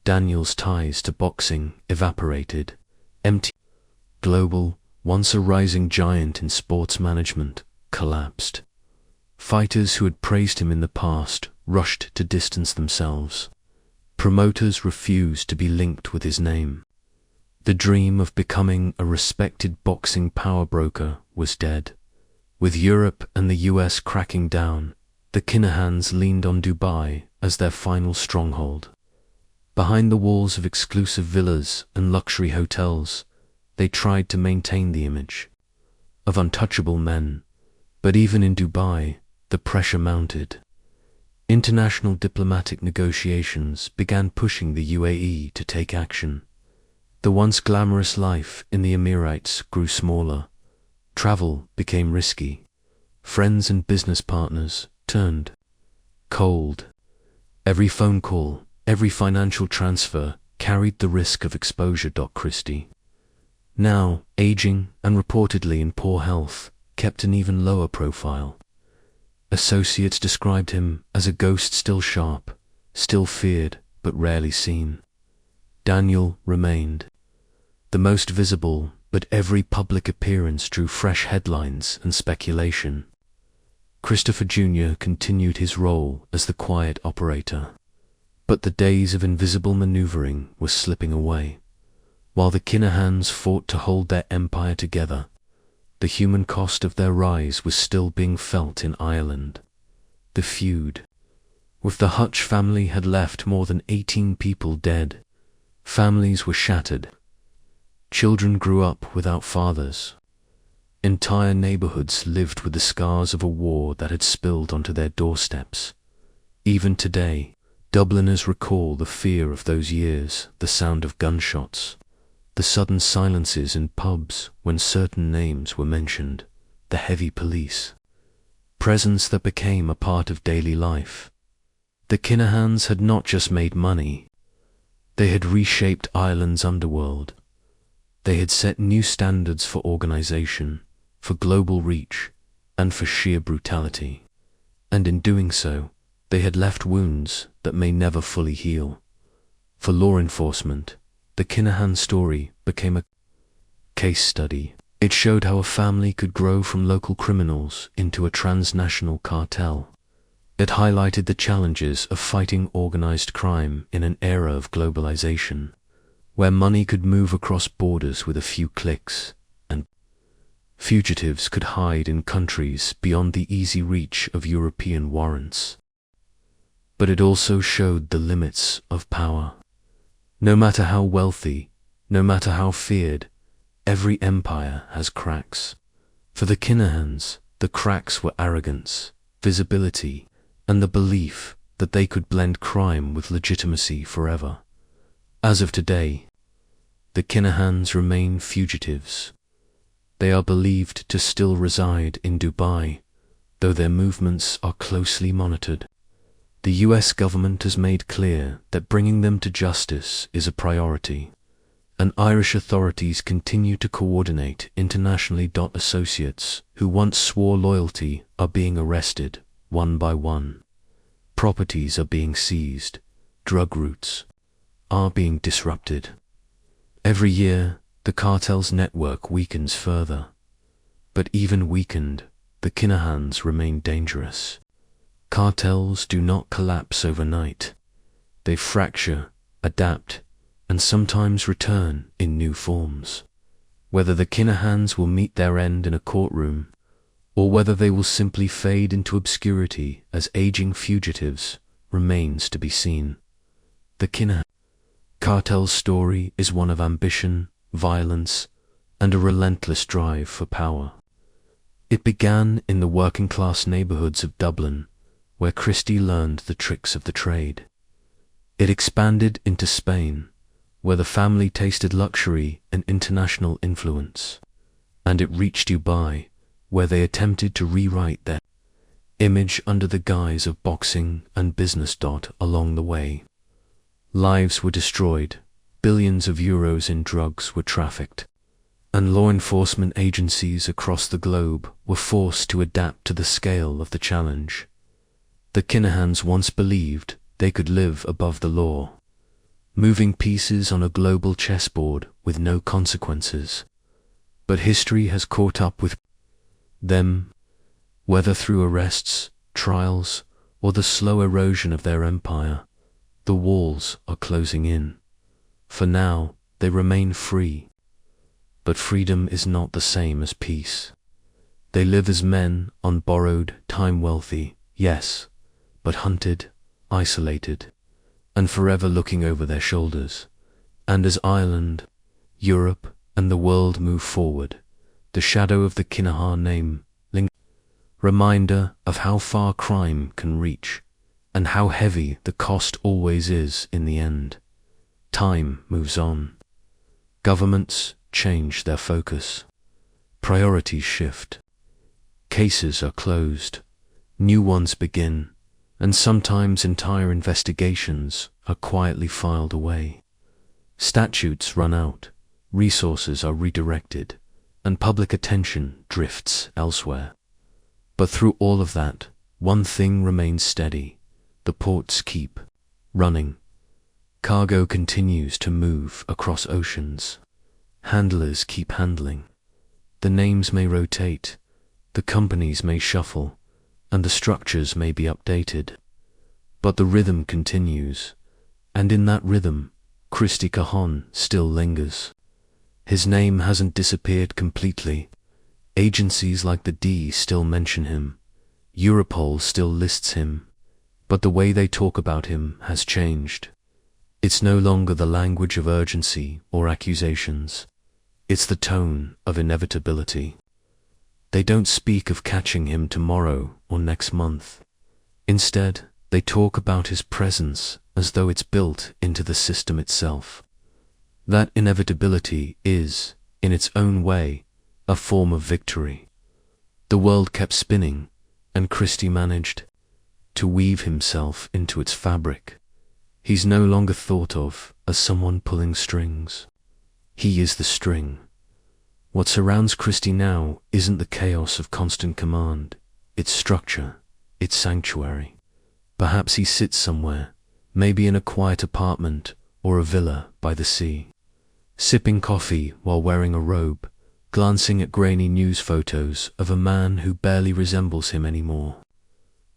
Daniel's ties to boxing evaporated, empty. Global, once a rising giant in sports management, collapsed. Fighters who had praised him in the past rushed to distance themselves. Promoters refused to be linked with his name. The dream of becoming a respected boxing power broker was dead. With Europe and the US cracking down, the Kinahans leaned on Dubai as their final stronghold. Behind the walls of exclusive villas and luxury hotels, they tried to maintain the image of untouchable men, but even in Dubai, the pressure mounted. International diplomatic negotiations began pushing the UAE to take action. The once glamorous life in the Emirates grew smaller. Travel became risky. Friends and business partners turned cold. Every phone call, every financial transfer carried the risk of exposure. Christy, now aging and reportedly in poor health, kept an even lower profile. Associates described him as a ghost, still sharp, still feared, but rarely seen. Daniel remained the most visible, but every public appearance drew fresh headlines and speculation. Christopher Jr. continued his role as the quiet operator, but the days of invisible maneuvering were slipping away. While the Kinahans fought to hold their empire together, the human cost of their rise was still being felt in Ireland. The feud with the Hutch family had left more than 18 people dead. Families were shattered. Children grew up without fathers. Entire neighborhoods lived with the scars of a war that had spilled onto their doorsteps. Even today, Dubliners recall the fear of those years, the sound of gunshots, the sudden silences in pubs when certain names were mentioned, the heavy police presence that became a part of daily life. The Kinahans had not just made money, they had reshaped Ireland's underworld. They had set new standards for organization, for global reach, and for sheer brutality. And in doing so, they had left wounds that may never fully heal. For law enforcement, the Kinahan story became a case study. It showed how a family could grow from local criminals into a transnational cartel. It highlighted the challenges of fighting organized crime in an era of globalization, where money could move across borders with a few clicks, and fugitives could hide in countries beyond the easy reach of European warrants. But it also showed the limits of power. No matter how wealthy, no matter how feared, every empire has cracks. For the Kinahans, the cracks were arrogance, visibility, and the belief that they could blend crime with legitimacy forever. As of today, the Kinahans remain fugitives. They are believed to still reside in Dubai, though their movements are closely monitored. The US government has made clear that bringing them to justice is a priority, and Irish authorities continue to coordinate internationally. Associates who once swore loyalty are being arrested, one by one. Properties are being seized, drug routes are being disrupted. Every year, the cartel's network weakens further. But even weakened, the Kinahans remain dangerous. Cartels do not collapse overnight. They fracture, adapt, and sometimes return in new forms. Whether the Kinahans will meet their end in a courtroom, or whether they will simply fade into obscurity as aging fugitives, remains to be seen. The Kinahan Cartel's story is one of ambition, violence, and a relentless drive for power. It began in the working-class neighborhoods of Dublin, where Christy learned the tricks of the trade. It expanded into Spain, where the family tasted luxury and international influence, and it reached Dubai, where they attempted to rewrite their image under the guise of boxing and business. Along the way, lives were destroyed, billions of euros in drugs were trafficked, and law enforcement agencies across the globe were forced to adapt to the scale of the challenge. The Kinahans once believed they could live above the law, moving pieces on a global chessboard with no consequences. But history has caught up with them, whether through arrests, trials, or the slow erosion of their empire. The walls are closing in. For now, they remain free. But freedom is not the same as peace. They live as men on borrowed time, wealthy, yes, but hunted, isolated, and forever looking over their shoulders. And as Ireland, Europe, and the world move forward, the shadow of the Kinahan name lingers, reminder of how far crime can reach, and how heavy the cost always is in the end. Time moves on. Governments change their focus. Priorities shift. Cases are closed. New ones begin, and sometimes entire investigations are quietly filed away. Statutes run out, resources are redirected, and public attention drifts elsewhere. But through all of that, one thing remains steady. The ports keep running. Cargo continues to move across oceans. Handlers keep handling. The names may rotate, the companies may shuffle, and the structures may be updated. But the rhythm continues, and in that rhythm, Christy Kinahan still lingers. His name hasn't disappeared completely. Agencies like the D still mention him. Europol still lists him. But the way they talk about him has changed. It's no longer the language of urgency or accusations. It's the tone of inevitability. They don't speak of catching him tomorrow or next month. Instead, they talk about his presence as though it's built into the system itself. That inevitability is, in its own way, a form of victory. The world kept spinning, and Christy managed to weave himself into its fabric. He's no longer thought of as someone pulling strings. He is the string. What surrounds Christy now isn't the chaos of constant command. It's structure, it's sanctuary. Perhaps he sits somewhere, maybe in a quiet apartment or a villa by the sea, sipping coffee while wearing a robe, glancing at grainy news photos of a man who barely resembles him anymore.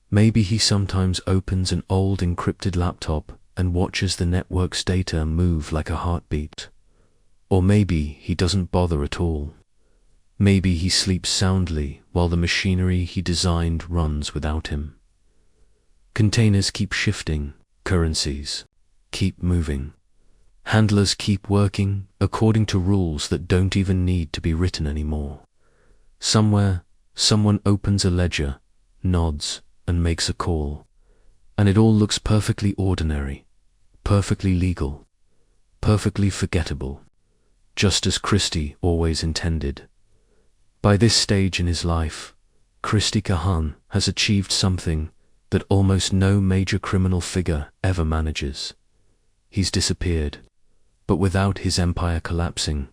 Maybe he sometimes opens an old encrypted laptop and watches the network's data move like a heartbeat. Or maybe he doesn't bother at all. Maybe he sleeps soundly while the machinery he designed runs without him. Containers keep shifting, currencies keep moving. Handlers keep working according to rules that don't even need to be written anymore. Somewhere, someone opens a ledger, nods, and makes a call, and it all looks perfectly ordinary, perfectly legal, perfectly forgettable, just as Christy always intended. By this stage in his life, Christy Kinahan has achieved something that almost no major criminal figure ever manages. He's disappeared, but without his empire collapsing.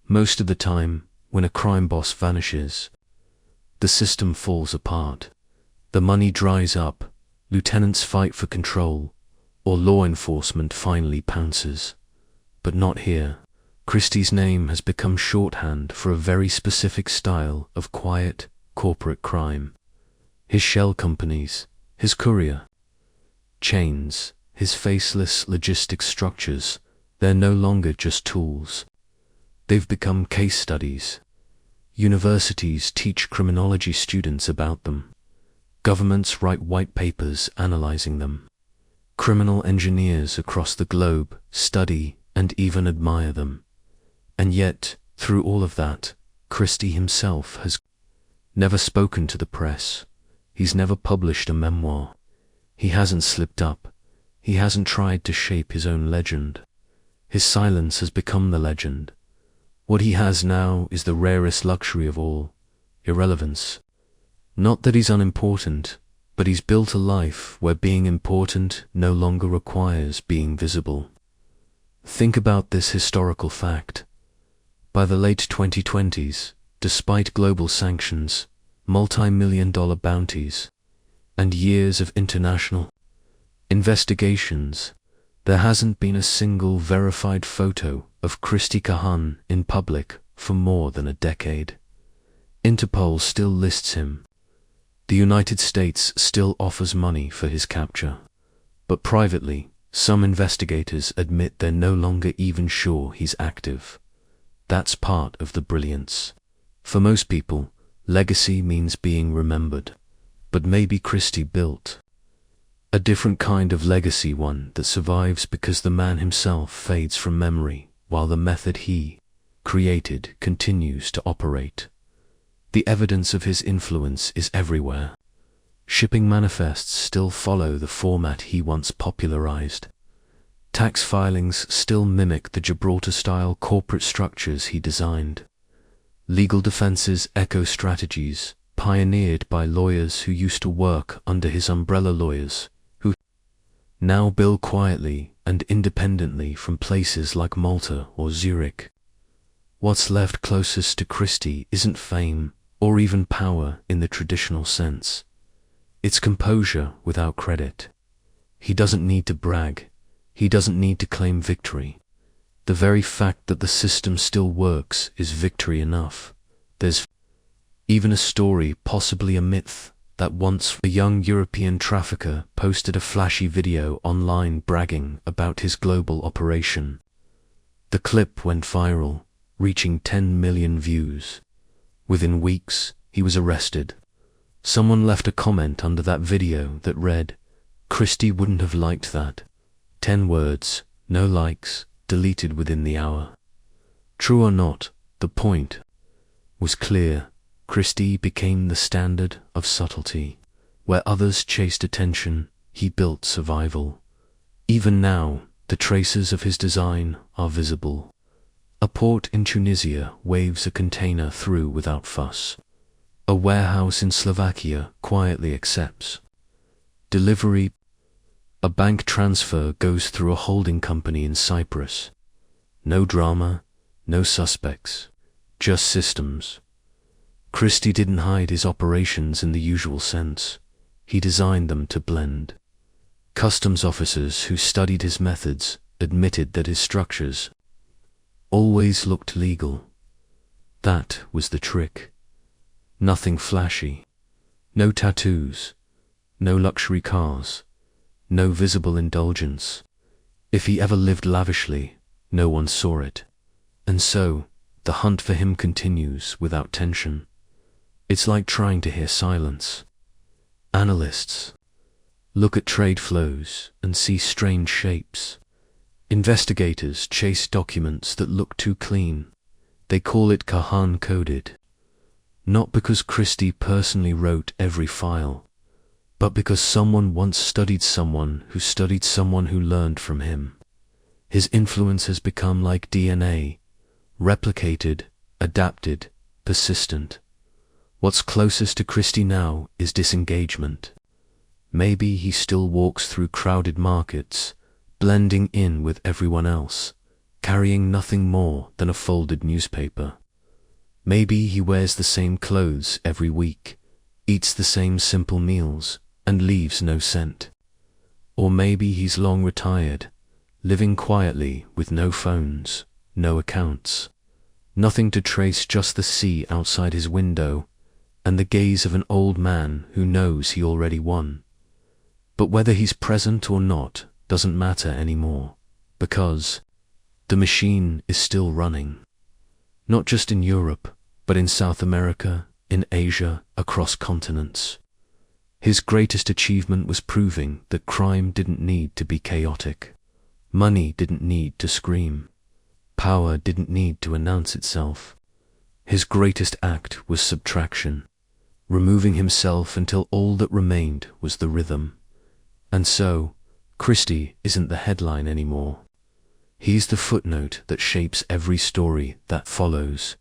Most of the time, when a crime boss vanishes, the system falls apart. The money dries up, lieutenants fight for control, or law enforcement finally pounces. But not here. Christy's name has become shorthand for a very specific style of quiet, corporate crime. His shell companies, his courier chains, his faceless logistics structures, They're no longer just tools. They've become case studies. Universities teach criminology students about them. Governments write white papers analyzing them. Criminal engineers across the globe study and even admire them. And yet, through all of that, Christy himself has never spoken to the press. He's never published a memoir. He hasn't slipped up. He hasn't tried to shape his own legend. His silence has become the legend. What he has now is the rarest luxury of all: irrelevance. Not that he's unimportant, but he's built a life where being important no longer requires being visible. Think about this historical fact. By the late 2020s, despite global sanctions, multi-million-dollar bounties, and years of international investigations, there hasn't been a single verified photo of Christy Kinahan in public for more than a decade. Interpol still lists him. The United States still offers money for his capture. But privately, some investigators admit they're no longer even sure he's active. That's part of the brilliance. For most people, legacy means being remembered. But maybe Christy built a different kind of legacy, one that survives because the man himself fades from memory, while the method he created continues to operate. The evidence of his influence is everywhere. Shipping manifests still follow the format he once popularized. Tax filings still mimic the Gibraltar-style corporate structures he designed. Legal defenses echo strategies pioneered by lawyers who used to work under his umbrella lawyers, who now bill quietly and independently from places like Malta or Zurich. What's left closest to Christy isn't fame or even power in the traditional sense. It's composure without credit. He doesn't need to brag. He doesn't need to claim victory. The very fact that the system still works is victory enough. There's even a story, possibly a myth, that once a young European trafficker posted a flashy video online bragging about his global operation. The clip went viral, reaching 10 million views. Within weeks, he was arrested. Someone left a comment under that video that read, "Christy wouldn't have liked that." 10 words, no likes, deleted within the hour. True or not, the point was clear. Christy became the standard of subtlety. Where others chased attention, he built survival. Even now, the traces of his design are visible. A port in Tunisia waves a container through without fuss. A warehouse in Slovakia quietly accepts delivery. A bank transfer goes through a holding company in Cyprus. No drama, no suspects, just systems. Christy didn't hide his operations in the usual sense. He designed them to blend. Customs officers who studied his methods admitted that his structures always looked legal. That was the trick. Nothing flashy. No tattoos. No luxury cars. No visible indulgence. If he ever lived lavishly, no one saw it. And so, the hunt for him continues without tension. It's like trying to hear silence. Analysts look at trade flows and see strange shapes. Investigators chase documents that look too clean. They call it Kinahan coded. Not because Christy personally wrote every file, but because someone once studied someone who learned from him. His influence has become like DNA, replicated, adapted, persistent. What's closest to Christy now is disengagement. Maybe he still walks through crowded markets, blending in with everyone else, carrying nothing more than a folded newspaper. Maybe he wears the same clothes every week, eats the same simple meals, and leaves no scent. Or maybe he's long retired, living quietly with no phones, no accounts, nothing to trace, just the sea outside his window and the gaze of an old man who knows he already won. But whether he's present or not doesn't matter anymore, because The machine is still running. Not just in Europe, but in South America, in Asia, across continents. His greatest achievement was proving that crime didn't need to be chaotic. Money didn't need to scream. Power didn't need to announce itself. His greatest act was subtraction, removing himself until all that remained was the rhythm. And so, Christy isn't the headline anymore. He's the footnote that shapes every story that follows.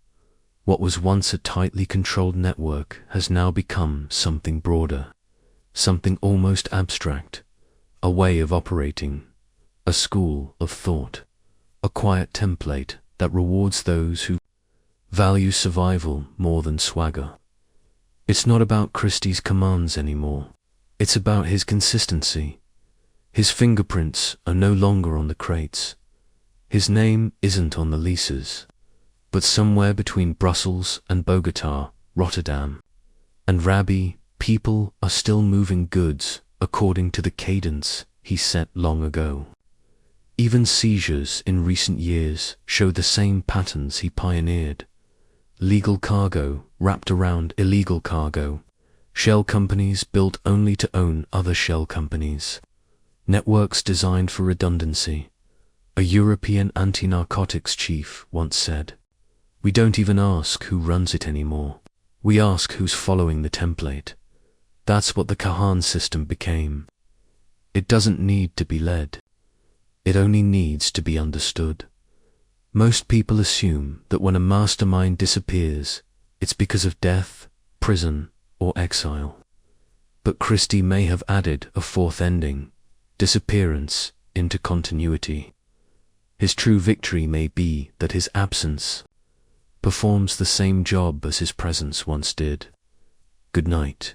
What was once a tightly controlled network has now become something broader, something almost abstract, a way of operating, a school of thought, a quiet template that rewards those who value survival more than swagger. It's not about Christy's commands anymore. It's about his consistency. His fingerprints are no longer on the crates. His name isn't on the leases. But somewhere between Brussels and Bogota, Rotterdam, and Rabi, people are still moving goods according to the cadence he set long ago. Even seizures in recent years show the same patterns he pioneered. Legal cargo wrapped around illegal cargo, shell companies built only to own other shell companies, networks designed for redundancy. A European anti-narcotics chief once said, "We don't even ask who runs it anymore. We ask who's following the template." That's what the Kinahan system became. It doesn't need to be led. It only needs to be understood. Most people assume that when a mastermind disappears, it's because of death, prison, or exile. But Christy may have added a fourth ending, disappearance, into continuity. His true victory may be that his absence performs the same job as his presence once did. Good night.